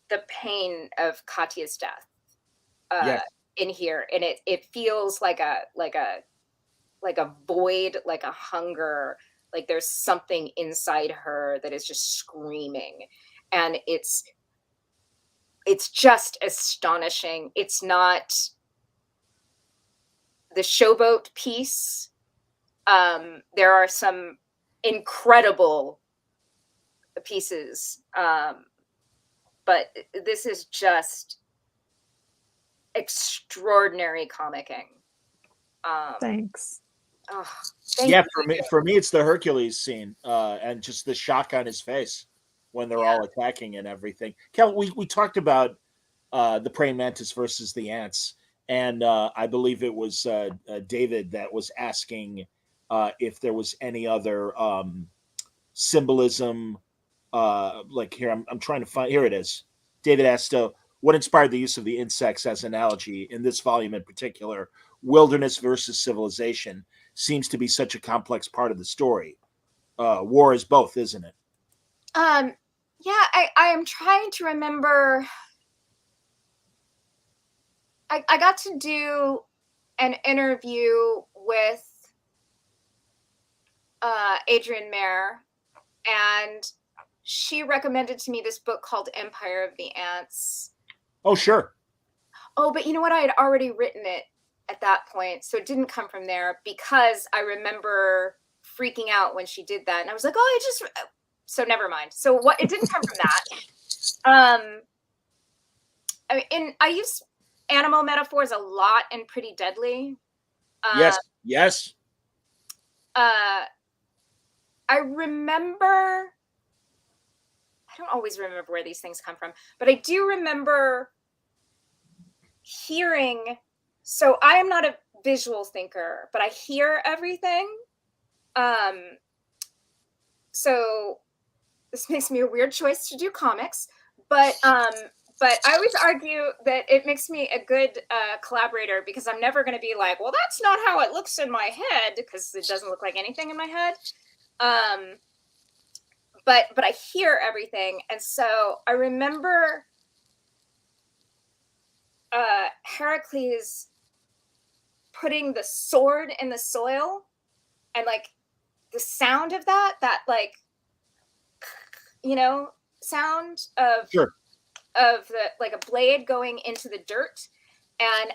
the pain of Katya's death Yes. in here, and it feels like a void, like a hunger, like there's something inside her that is just screaming, and it's just astonishing. It's not the showboat piece. There are some incredible pieces, but this is just extraordinary comicking. Thanks. Oh, Yeah, for me, it's the Hercules scene, and just the shock on his face when they're all attacking and everything. Kel, we talked about the praying mantis versus the ants, and I believe it was David that was asking if there was any other symbolism. Like here, I'm trying to find. Here it is. David asked, "What inspired the use of the insects as analogy in this volume in particular? Wilderness versus civilization seems to be such a complex part of the story. War is both, isn't it?" Yeah, I am trying to remember. I got to do an interview with Adrienne Mayer, and she recommended to me this book called Empire of the Ants. Oh, sure. Oh, but you know what? I had already written it at that point, so it didn't come from there, because I remember freaking out when she did that, and I was like, "Oh, so never mind." So what? It didn't come from that. I use animal metaphors a lot in Pretty Deadly. Yes. I remember. I don't always remember where these things come from, but I do remember hearing. So I am not a visual thinker, but I hear everything. So this makes me a weird choice to do comics, but I always argue that it makes me a good collaborator, because I'm never going to be like, well, that's not how it looks in my head, because it doesn't look like anything in my head. But I hear everything, and so I remember Heracles putting the sword in the soil, and like the sound of that like, you know, sound of Sure. of the, like, a blade going into the dirt, and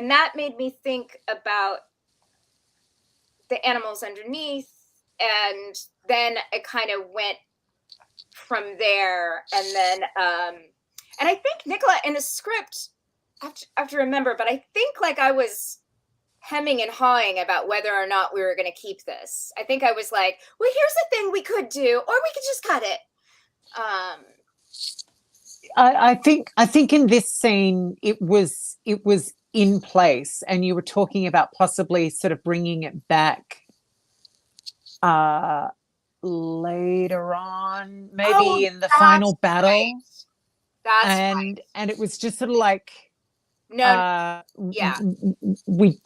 that made me think about the animals underneath, and then it kind of went from there. And then and I think, Nicola, in the script, I have to remember, but I think like I was hemming and hawing about whether or not we were going to keep this. I think I was like, well, here's the thing we could do, or we could just cut it. I think in this scene it was in place, and you were talking about possibly sort of bringing it back later on, maybe in the final battle. Right. That's and right. and it was just sort of like No, yeah. we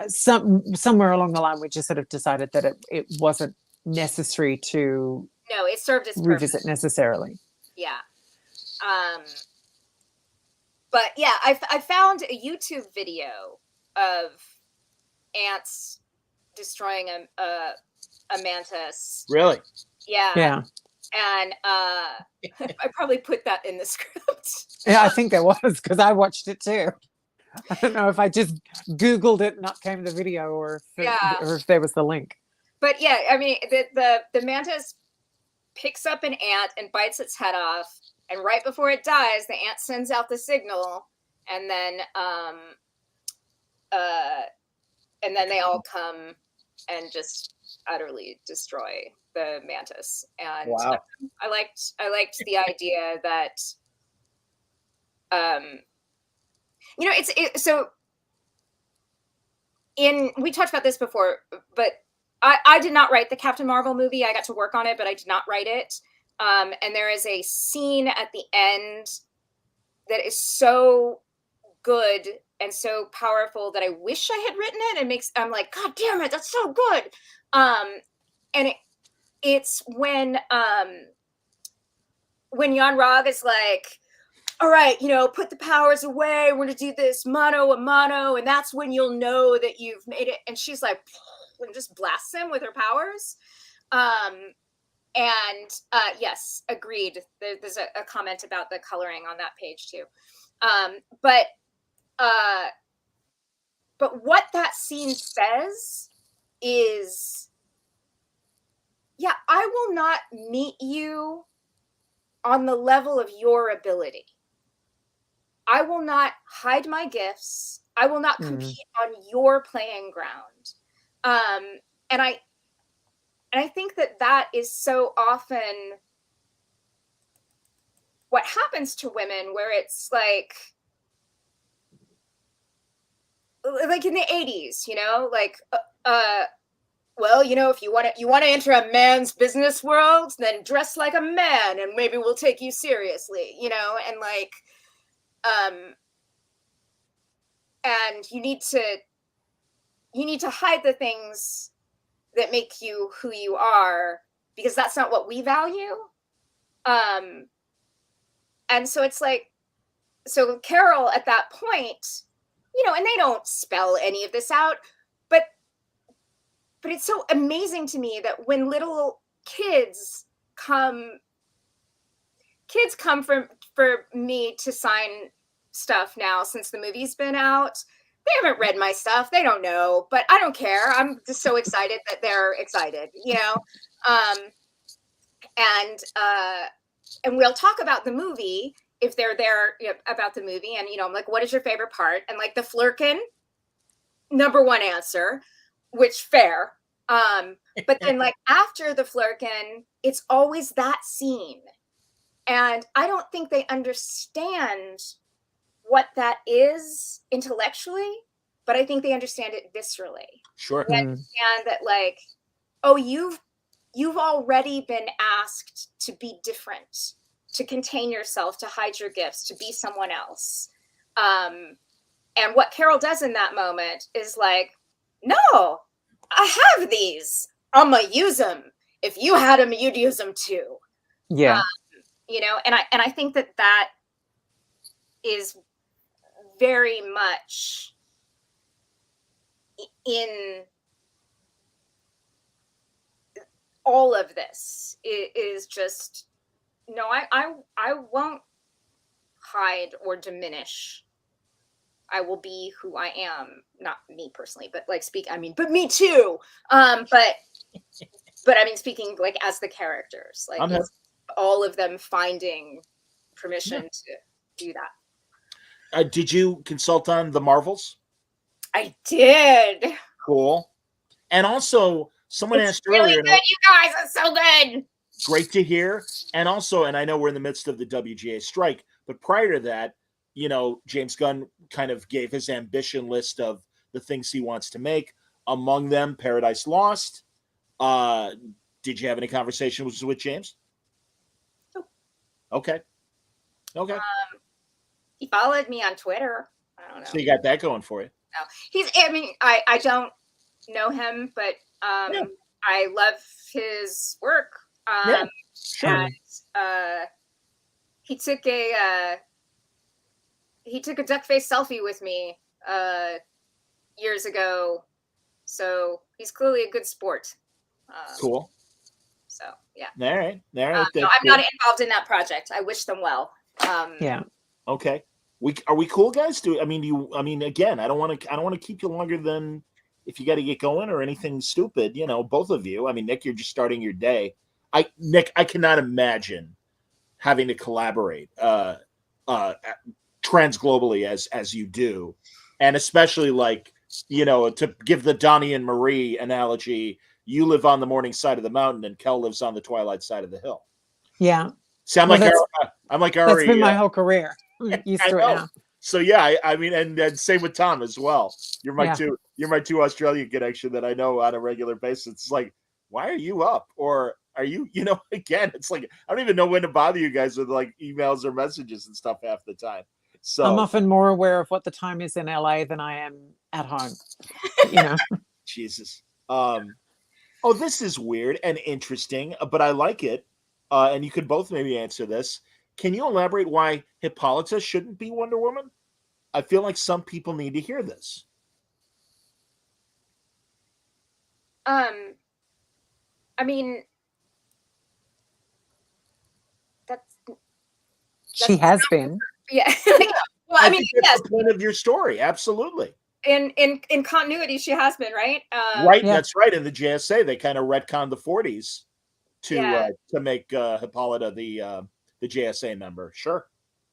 somewhere along the line, we just sort of decided that it wasn't necessary to No, it served its revisit purpose. necessarily. Yeah. But yeah, I found a YouTube video of ants destroying a mantis. Really? Yeah. Yeah. And I probably put that in the script. Yeah, I think there was, because I watched it too. I don't know if I just Googled it and up came the video, or if there was the link. But yeah, I mean, the mantis picks up an ant and bites its head off, and right before it dies, the ant sends out the signal, and then they all come and just utterly destroy the mantis. And Wow. I liked the idea that we talked about this before, but I did not write the Captain Marvel movie. I got to work on it, but I did not write it. And there is a scene at the end that is so good and so powerful that I wish I had written it. I'm like, God damn it, that's so good. And it's when Jan Rog is like, all right, put the powers away. We're going to do this mano a mano. And that's when you'll know that you've made it. And she's like, and just blasts him with her powers. Yes, agreed. There's a comment about the coloring on that page too. But what that scene says is, yeah, I will not meet you on the level of your ability. I will not hide my gifts. I will not compete on your playing ground. And I think that is so often what happens to women, where it's like in the 80s, well, if you want to enter a man's business world, then dress like a man and maybe we'll take you seriously, and like, and you need to hide the things that make you who you are, because that's not what we value. And so it's like, so Carol at that point, and they don't spell any of this out, but it's so amazing to me that when little kids come for me to sign stuff now, since the movie's been out, they haven't read my stuff. They don't know, but I don't care. I'm just so excited that they're excited, and we'll talk about the movie if they're there, about the movie. And, I'm like, what is your favorite part? And like the flirkin, number one answer, which fair. But then like after the flirkin, it's always that scene. And I don't think they understand what that is intellectually, but I think they understand it viscerally. Sure. They understand that, like, oh, you've already been asked to be different, to contain yourself, to hide your gifts, to be someone else. And what Carol does in that moment is like, no, I have these. I'm gonna use them. If you had them, you'd use them too. Yeah. And I think that is very much in all of this. It is just, no, I won't hide or diminish. I will be who I am. Not me personally, but like but me too. But I mean, speaking like as the characters, like all of them finding permission to do that. Did you consult on the Marvels? I did. Cool. And also, someone asked really earlier. Good, you guys. It's so good. Great to hear. And also, and I know we're in the midst of the WGA strike, but prior to that, James Gunn kind of gave his ambition list of the things he wants to make. Among them, Paradise Lost. Did you have any conversations with James? Nope. Okay. He followed me on Twitter. I don't know. So you got that going for you. No. I mean, I don't know him, but Yeah. I love his work. Yeah, sure. And he took a duck face selfie with me years ago. So he's clearly a good sport. Cool. So yeah. All right. No, I'm not involved in that project. I wish them well. Yeah. Okay. Are we cool, guys? I mean, again, I don't want to keep you longer than if you got to get going or anything stupid. You know, both of you. I mean, Nick, you're just starting your day. Nick, I cannot imagine having to collaborate transglobally as you do, and especially like, you know, to give the Donnie and Marie analogy, you live on the morning side of the mountain and Kel lives on the twilight side of the hill. Yeah. So I'm Well, like that's Ari. been my whole career. Used to it now. So yeah, I mean, and same with Tom as well. You're my Yeah. two Australian connection that I know on a regular basis. It's like, why are you up? Or are you, you know, again, it's like I don't even know when to bother you guys with like emails or messages and stuff half the time. So I'm often more aware of what the time is in LA than I am at home. You know. Jesus. Oh, this is weird and interesting, but I like it. And you could both maybe answer this. Can you elaborate why Hippolyta shouldn't be Wonder Woman? I feel like some people need to hear this. I mean, She has been. Yeah. Well, I mean, that's yes. the point of your story. Absolutely. In continuity, she has been, right? Right. Yeah. That's right. In the JSA, they kind of retconned the 40s Yeah. to make Hippolyta the JSA member. Sure.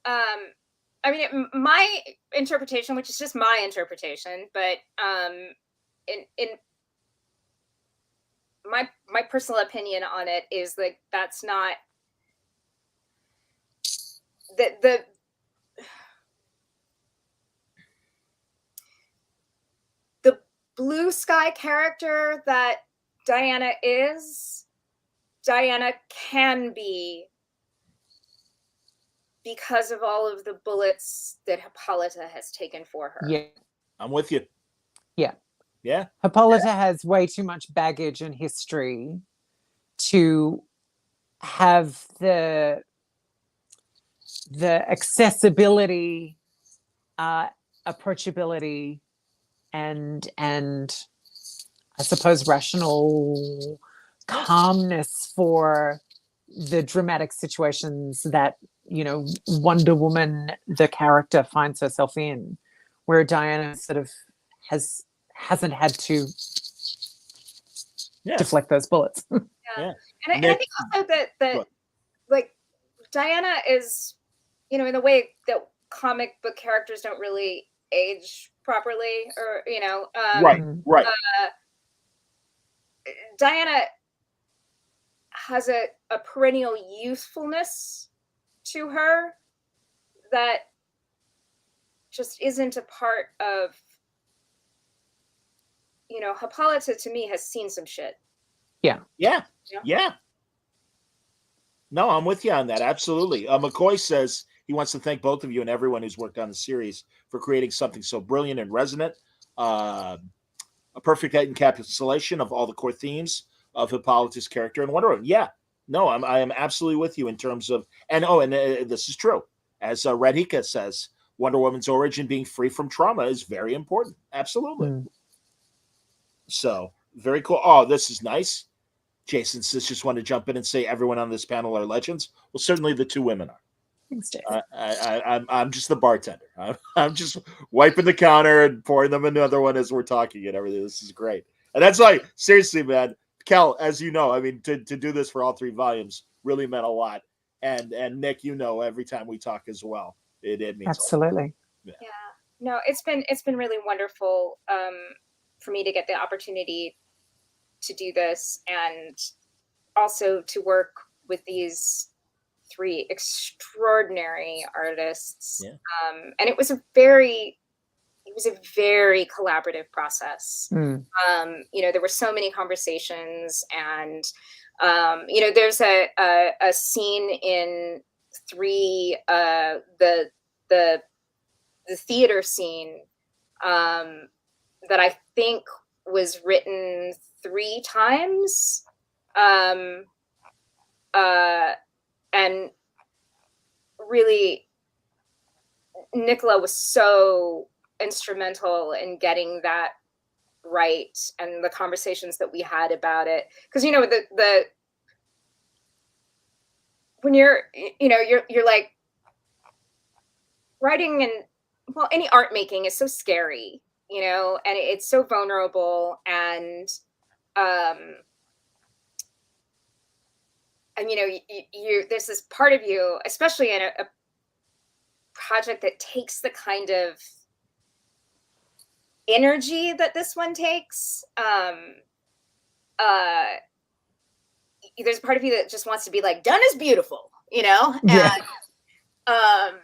I mean, my interpretation, which is just my interpretation, but in my personal opinion on it is like that's not the blue sky character that Diana can be because of all of the bullets that Hippolyta has taken for her. Yeah. I'm with you. Yeah. Yeah. Hippolyta has way too much baggage and history to have the accessibility, approachability, and I suppose rational calmness for the dramatic situations that, you know, Wonder Woman, the character, finds herself in, where Diana sort of hasn't had to deflect those bullets. Yeah. And I think also that like Diana is, you know, in the way that comic book characters don't really age properly, or you know, right. Diana has a perennial youthfulness to her that just isn't a part of, you know, Hippolyta to me has seen some shit. Yeah. No, I'm with you on that. Absolutely. McCoy says he wants to thank both of you and everyone who's worked on the series for creating something so brilliant and resonant. A perfect encapsulation of all the core themes of Hippolyta's character in Wonder Woman. Yeah. No, I am absolutely with you in terms of, and this is true. As Radhika says, Wonder Woman's origin being free from trauma is very important. Absolutely. So very cool. Oh, this is nice. Jason says, just want to jump in and say everyone on this panel are legends. Well, certainly the two women are. Thanks, Jason. I'm just the bartender. I'm just wiping the counter and pouring them another one as we're talking and everything. This is great. And that's like, seriously, man, Kel, as you know, I mean, to do this for all 3 volumes really meant a lot. And Nick, you know, every time we talk as well, it means absolutely. Yeah. No, it's been really wonderful for me to get the opportunity to do this, and also to work with these 3 extraordinary artists. Yeah. And it was a very collaborative process. You know, there were so many conversations, and you know, there's a scene in 3, the theater scene that I think was written 3 times. And really, Nicola was so instrumental in getting that right, and the conversations that we had about it. Because, you know, the when you're like writing, and well, any art making is so scary, you know, and it's so vulnerable, and you know, you there's this part of you, especially in a project that takes the kind of energy that this one takes. There's a part of you that just wants to be like, done is beautiful, you know? Yeah. And,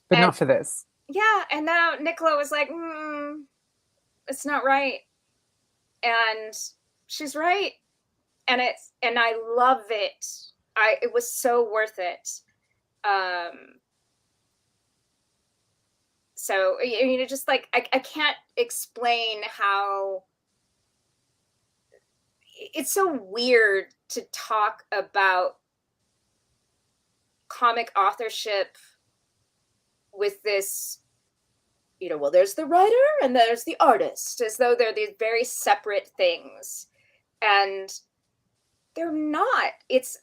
But not for this. yeah, and now Nicola was like, it's not right. And she's right. And I love it. It was so worth it. So, you know, just like, I can't explain how it's so weird to talk about comic authorship with this, you know, well, there's the writer and there's the artist, as though they're these very separate things. And they're not.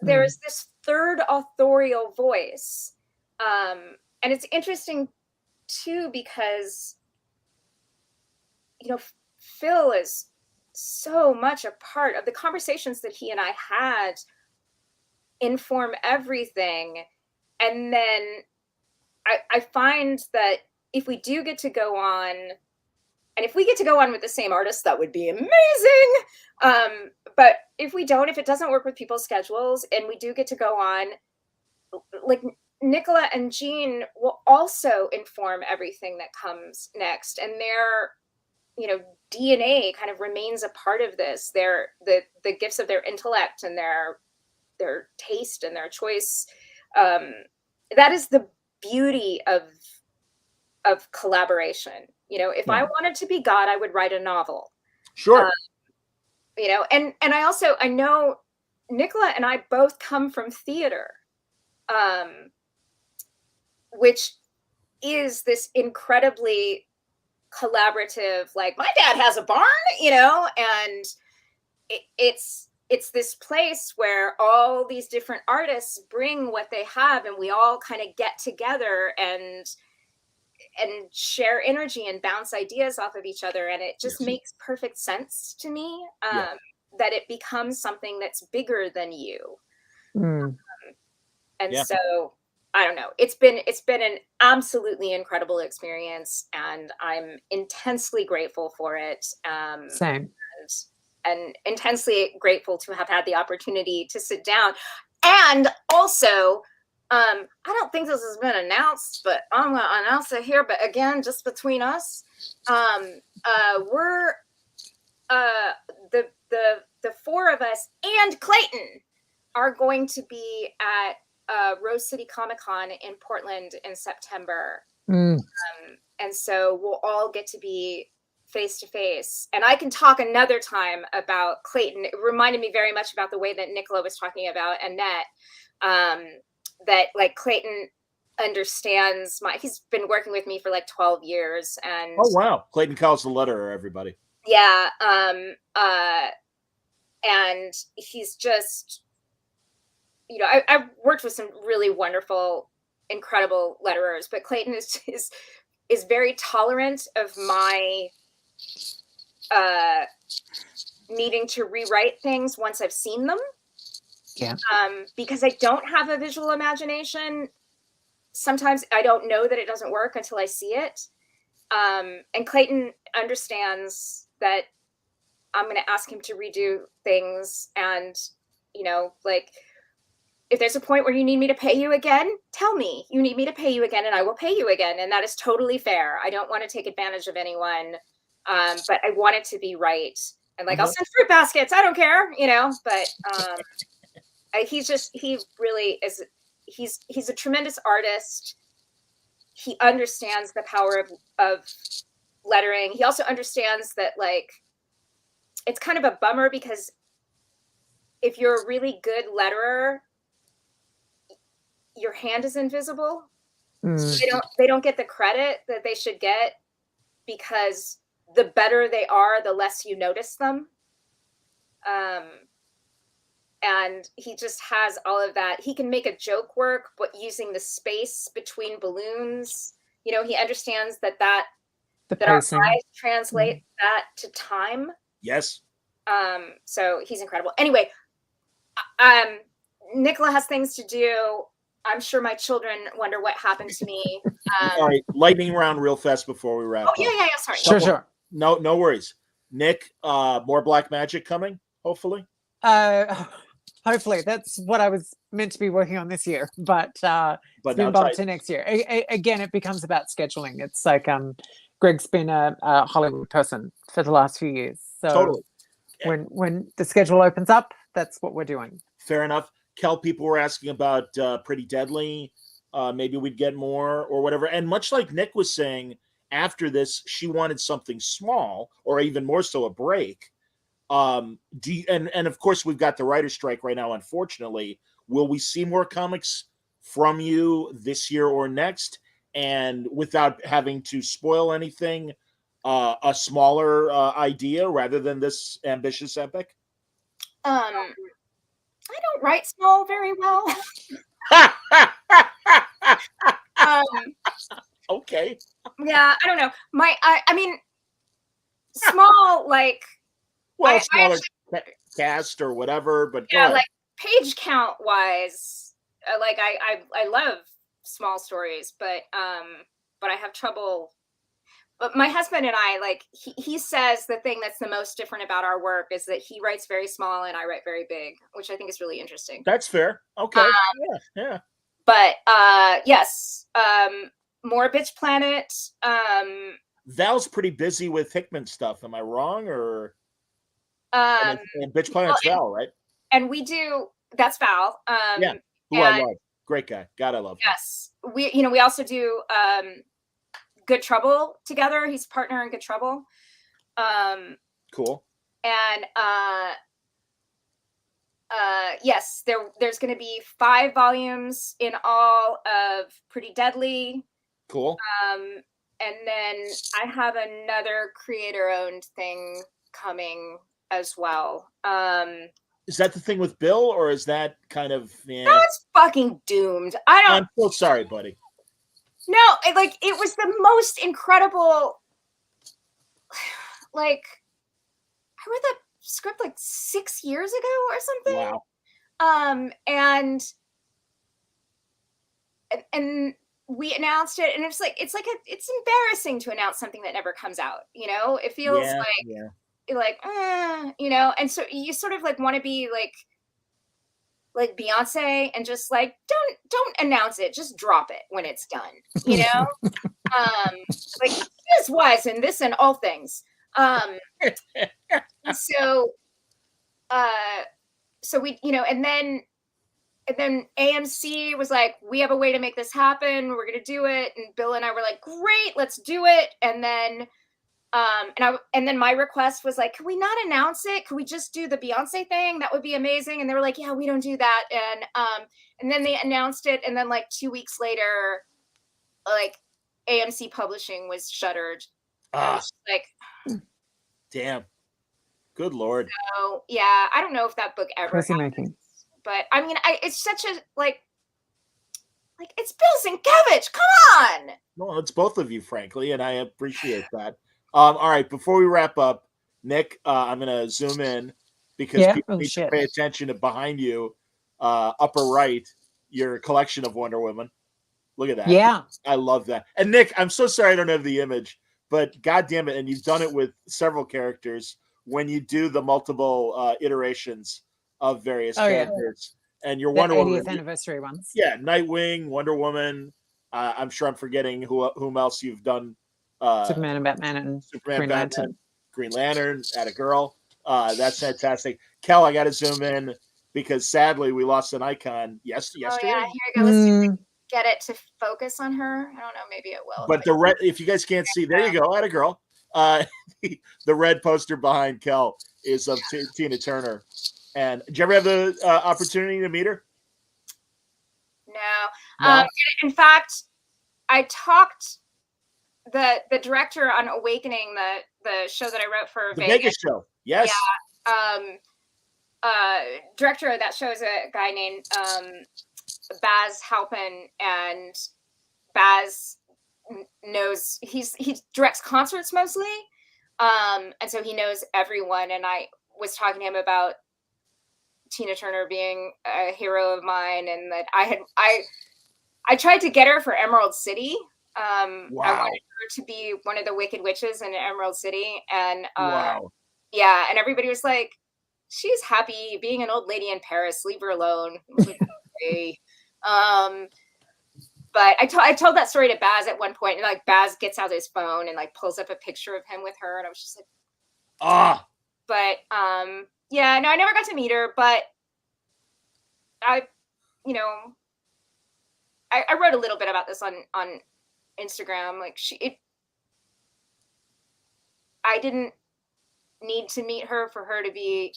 There's this third authorial voice. And it's interesting too, because, you know, Phil is so much a part of the conversations that he and I had, inform everything. And then I find that if we do get to go on, and if we get to go on with the same artist, that would be amazing. But if we don't, if it doesn't work with people's schedules, and we do get to go on, like, Nicola and Jean will also inform everything that comes next. And their, you know, DNA kind of remains a part of this. The gifts of their intellect and their taste and their choice. That is the beauty of collaboration. You know, if I wanted to be God, I would write a novel. Sure. You know, and I know Nicola and I both come from theater, which is this incredibly collaborative, like, my dad has a barn, you know, and it's this place where all these different artists bring what they have, and we all kind of get together and share energy and bounce ideas off of each other. And it just makes perfect sense to me, that it becomes something that's bigger than you. So I don't know. It's been an absolutely incredible experience, and I'm intensely grateful for it. Same. And intensely grateful to have had the opportunity to sit down. And also, I don't think this has been announced, but I'm going to announce it here. But again, just between us, we're the 4 of us and Clayton are going to be at Rose City Comic Con in Portland in September. And so we'll all get to be face to face. And I can talk another time about Clayton. It reminded me very much about the way that Nicola was talking about Annette, that, like, Clayton understands he's been working with me for like 12 years. And oh, wow. Clayton calls the letter, everybody. Yeah. And he's just, you know, I've worked with some really wonderful, incredible letterers, but Clayton is very tolerant of my needing to rewrite things once I've seen them. Yeah. Because I don't have a visual imagination. Sometimes I don't know that it doesn't work until I see it. And Clayton understands that I'm going to ask him to redo things. And, you know, like, if there's a point where you need me to pay you again, tell me you need me to pay you again, and I will pay you again. And that is totally fair. I don't want to take advantage of anyone. But I want it to be right. And, like, I'll send fruit baskets. I don't care, you know, but he really is. He's a tremendous artist. He understands the power of lettering. He also understands that like it's kind of a bummer because if you're a really good letterer, your hand is invisible. So they don't get the credit that they should get because the better they are, the less you notice them. And he just has all of that. He can make a joke work, but using the space between balloons, you know, he understands that our eyes translate that to time. Yes. So he's incredible. Anyway, Nicola has things to do. I'm sure my children wonder what happened to me. All right, lightning round real fast before we wrap up. Yeah. Sorry. Sure. No worries. Nick, more black magic coming, hopefully. Hopefully, that's what I was meant to be working on this year, but it's been bumped to next year. Again, it becomes about scheduling. It's like Greg's been a Hollywood person for the last few years, so totally. When the schedule opens up, that's what we're doing. Fair enough. Kel, people were asking about Pretty Deadly. Maybe we'd get more or whatever. And much like Nick was saying, after this, she wanted something small or even more so a break. And of course, we've got the writer's strike right now, unfortunately. Will we see more comics from you this year or next? And without having to spoil anything, a smaller idea rather than this ambitious epic? I don't write small very well. Okay. Yeah, I don't know. I mean, small, like... Well, smaller cast or whatever, but yeah, like page count wise, like I love small stories, but I have trouble. But my husband and I, like, he says the thing that's the most different about our work is that he writes very small and I write very big, which I think is really interesting. That's fair. Okay. Yeah. But yes, more Bitch Planet. Val's pretty busy with Hickman stuff. Am I wrong? Or and Bitch Planet's Val, right? And we do. That's Val. Yeah, who I love. Great guy. God, I love him. Yes, we also do Good Trouble together. He's a partner in Good Trouble. Cool. And yes, there's going to be 5 volumes in all of Pretty Deadly. Cool. And then I have another creator-owned thing coming as well. Is that the thing with Bill, or is that kind of... Yeah. No, it's fucking doomed. I'm so sorry, buddy. No, it was the most incredible... Like, I read that script like 6 years ago or something. Wow. And we announced it, and it's embarrassing to announce something that never comes out. You know, it feels you know, and so you sort of like want to be like Beyonce and just like don't announce it, just drop it when it's done. You know, like he is wise in this and all things. So we, you know, and then AMC was like, we have a way to make this happen. We're going to do it. And Bill and I were like, great, let's do it. And then, and then my request was like, can we not announce it? Can we just do the Beyonce thing? That would be amazing. And they were like, yeah, we don't do that. And then they announced it. And then like 2 weeks later, like AMC Publishing was shuttered. Like, damn. Good Lord. So yeah, I don't know if that book ever happens, but I mean, it's such a like it's Bill Sienkiewicz. Come on. Well, it's both of you, frankly, and I appreciate that. All right, before we wrap up, Nick, I'm gonna zoom in because people need to pay attention to behind you, upper right, your collection of Wonder Woman. Look at that. Yeah, I love that. And Nick, I'm so sorry I don't have the image, but God damn it, and you've done it with several characters. When you do the multiple iterations of various characters, and your Wonder Woman 80th anniversary ones. Yeah, Nightwing, Wonder Woman. I'm sure I'm forgetting whom else you've done. Superman and Batman and Green Lantern. Green Lantern, Atta Girl. That's fantastic. Kel, I got to zoom in because sadly we lost an icon yesterday. Oh yeah, here we go. Let's see if we can get it to focus on her. I don't know, maybe it will. But if you guys can't see, there you go, Atta Girl. Uh, the red poster behind Kel is of Tina Turner. And did you ever have the opportunity to meet her? No. No? In fact, I talked the director on Awakening, the show that I wrote for The Vegas show. Yes. Director of that show is a guy named Baz Halpin, and Baz knows he directs concerts mostly, and so he knows everyone. And I was talking to him about Tina Turner being a hero of mine, and that I tried to get her for Emerald City. I wanted her to be one of the Wicked Witches in Emerald City, and yeah, and everybody was like, "She's happy being an old lady in Paris. Leave her alone." I was like, okay. But I told that story to Baz at one point, and like Baz gets out his phone and like pulls up a picture of him with her, and I was just like, But yeah, no, I never got to meet her, but I wrote a little bit about this on Instagram. Like I didn't need to meet her for her to be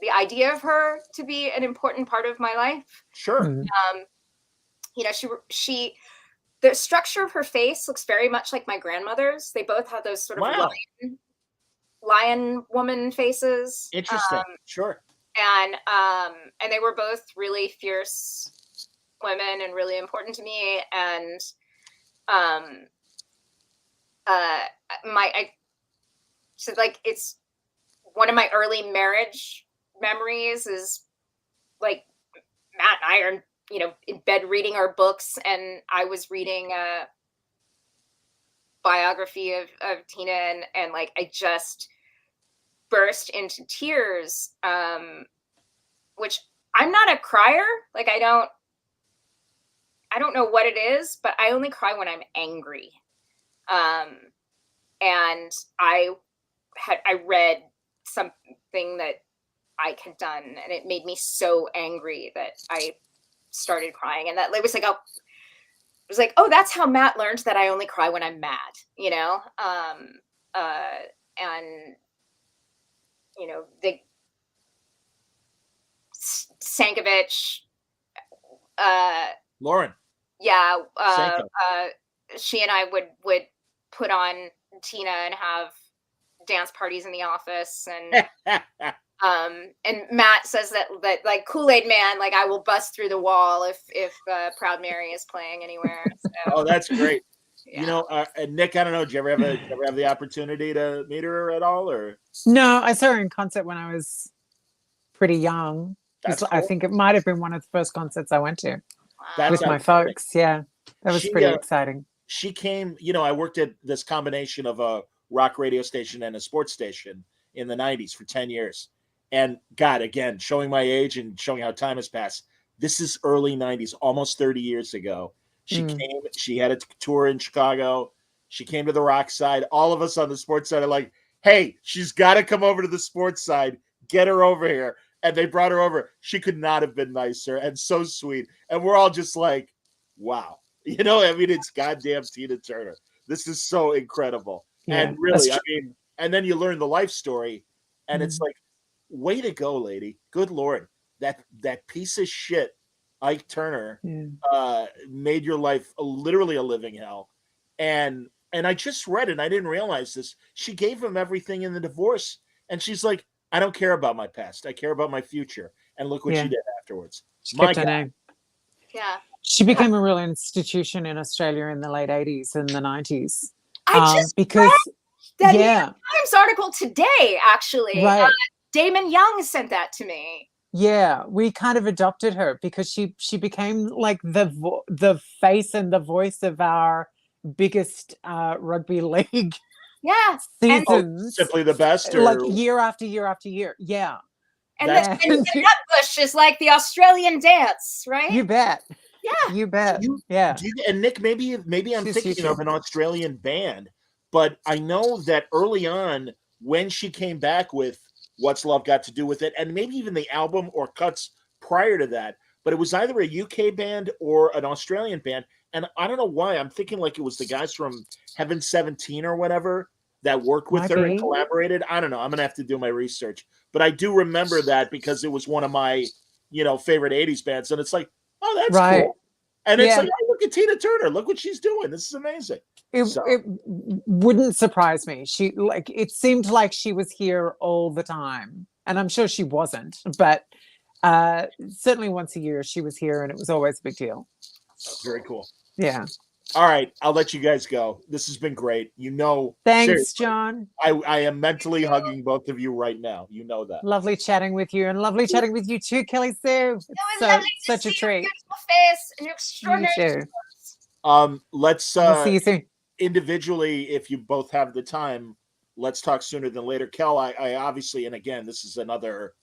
the idea of her to be an important part of my life. Sure. Mm-hmm. She the structure of her face looks very much like my grandmother's. They both have those sort of lion woman faces. Interesting. Sure. And they were both really fierce women and really important to me. And so like it's one of my early marriage memories is like Matt and I are, in bed reading our books, and I was reading a biography of Tina, and like I just burst into tears, which I'm not a crier. Like I don't know what it is, but I only cry when I'm angry. And I read something that Ike had done, and it made me so angry that I started crying. And that it was like, oh, that's how Matt learned that I only cry when I'm mad, and the Sankovich, Lauren. Yeah. She and I would put on Tina and have dance parties in the office, and Matt says that like Kool-Aid Man, like I will bust through the wall if Proud Mary is playing anywhere. So, oh, that's great. Yeah. And Nick, I don't know, did you ever have the opportunity to meet her at all, or? No, I saw her in concert when I was pretty young. That's cool. I think it might have been one of the first concerts I went to That's with my folks. Yeah, that was pretty exciting. She came, I worked at this combination of a rock radio station and a sports station in the 90s for 10 years. And God, again, showing my age and showing how time has passed. This is early 90s, almost 30 years ago. She came, she had a tour in Chicago. She came to the rock side. All of us on the sports side are like, hey, she's got to come over to the sports side. Get her over here. And they brought her over. She could not have been nicer and so sweet. And we're all just like, wow. It's goddamn Tina Turner. This is so incredible. Yeah, and really, and then you learn the life story, and it's like, way to go, lady. Good Lord. That piece of shit, Ike Turner, made your life literally a living hell. And I just read it, I didn't realize this. She gave him everything in the divorce, and she's like, I don't care about my past. I care about my future. And look what she did afterwards. She kept her name. Yeah. She became a real institution in Australia in the late 80s and the 90s. I just read that New York Times article today, actually. Right. Damon Young sent that to me. Yeah, we kind of adopted her because she became like the face and the voice of our biggest rugby league seasons. Simply the best, or like year after year after year. Yeah. And the Nutbush is like the Australian dance, right? You bet. Yeah. You bet. And Nick, maybe I'm thinking of an Australian band, but I know that early on when she came back with What's Love Got to Do with It, and maybe even the album or cuts prior to that, but it was either a UK band or an Australian band. And I don't know why I'm thinking like it was the guys from Heaven 17 or whatever. that worked with Might her and be. collaborated. I don't know. I'm gonna have to do my research, but I do remember that because it was one of my, favorite '80s bands, and it's like, oh, that's Right. cool. And it's Yeah. like, oh, look at Tina Turner. Look what she's doing. This is amazing. It wouldn't surprise me. It seemed like she was here all the time, and I'm sure she wasn't, but certainly once a year she was here, and it was always a big deal. Very cool. Yeah. All right, I'll let you guys go. This has been great. Thanks, seriously, John. I am mentally hugging both of you right now. You know that. Lovely chatting with you, and lovely chatting with you too, Kelly Sue. It's such a treat. Your beautiful face and your extraordinary. You too. Let's We'll see you soon. individually, if you both have the time, let's talk sooner than later. Kel, I obviously, and again, this is another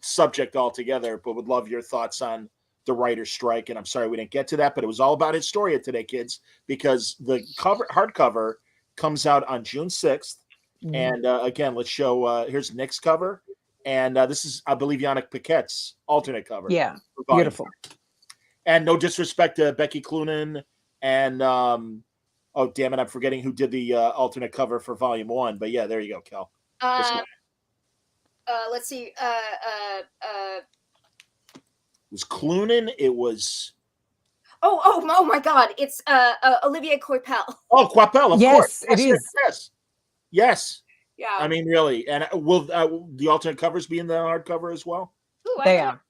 subject altogether, but would love your thoughts on the writer's strike. And I'm sorry we didn't get to that, but it was all about Historia today, kids, because the hardcover comes out on June 6th. Mm-hmm. And again, let's show, here's Nick's cover. And this is, I believe, Yannick Paquette's alternate cover. Yeah, beautiful. And no disrespect to Becky Cloonan and, oh, damn it, I'm forgetting who did the alternate cover for Volume 1. But yeah, there you go, Kel. Let's see. It was Cloonan. It was. Oh my God! It's Olivier Coipel. Oh, Coipel, of course. Yes, it is. Yes. Yeah. I mean, really. And will the alternate covers be in the hardcover as well? Ooh, they are.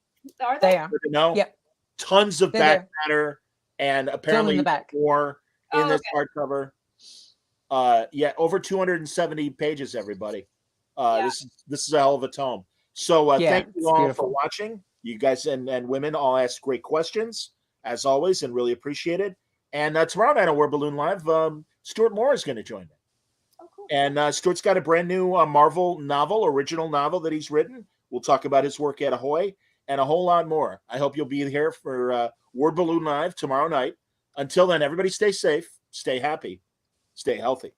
Are they? They are. No. Yep. Tons of back matter, and apparently more in this hardcover. Yeah, over 270 pages, everybody. This is a hell of a tome. So thank you all for watching. You guys and women all asked great questions, as always, and really appreciate it. And tomorrow night on We're Balloon Live, Stuart Moore is going to join me. Oh, cool. And Stuart's got a brand new Marvel original novel that he's written. We'll talk about his work at Ahoy and a whole lot more. I hope you'll be here for Word Balloon Live tomorrow night. Until then, everybody stay safe, stay happy, stay healthy.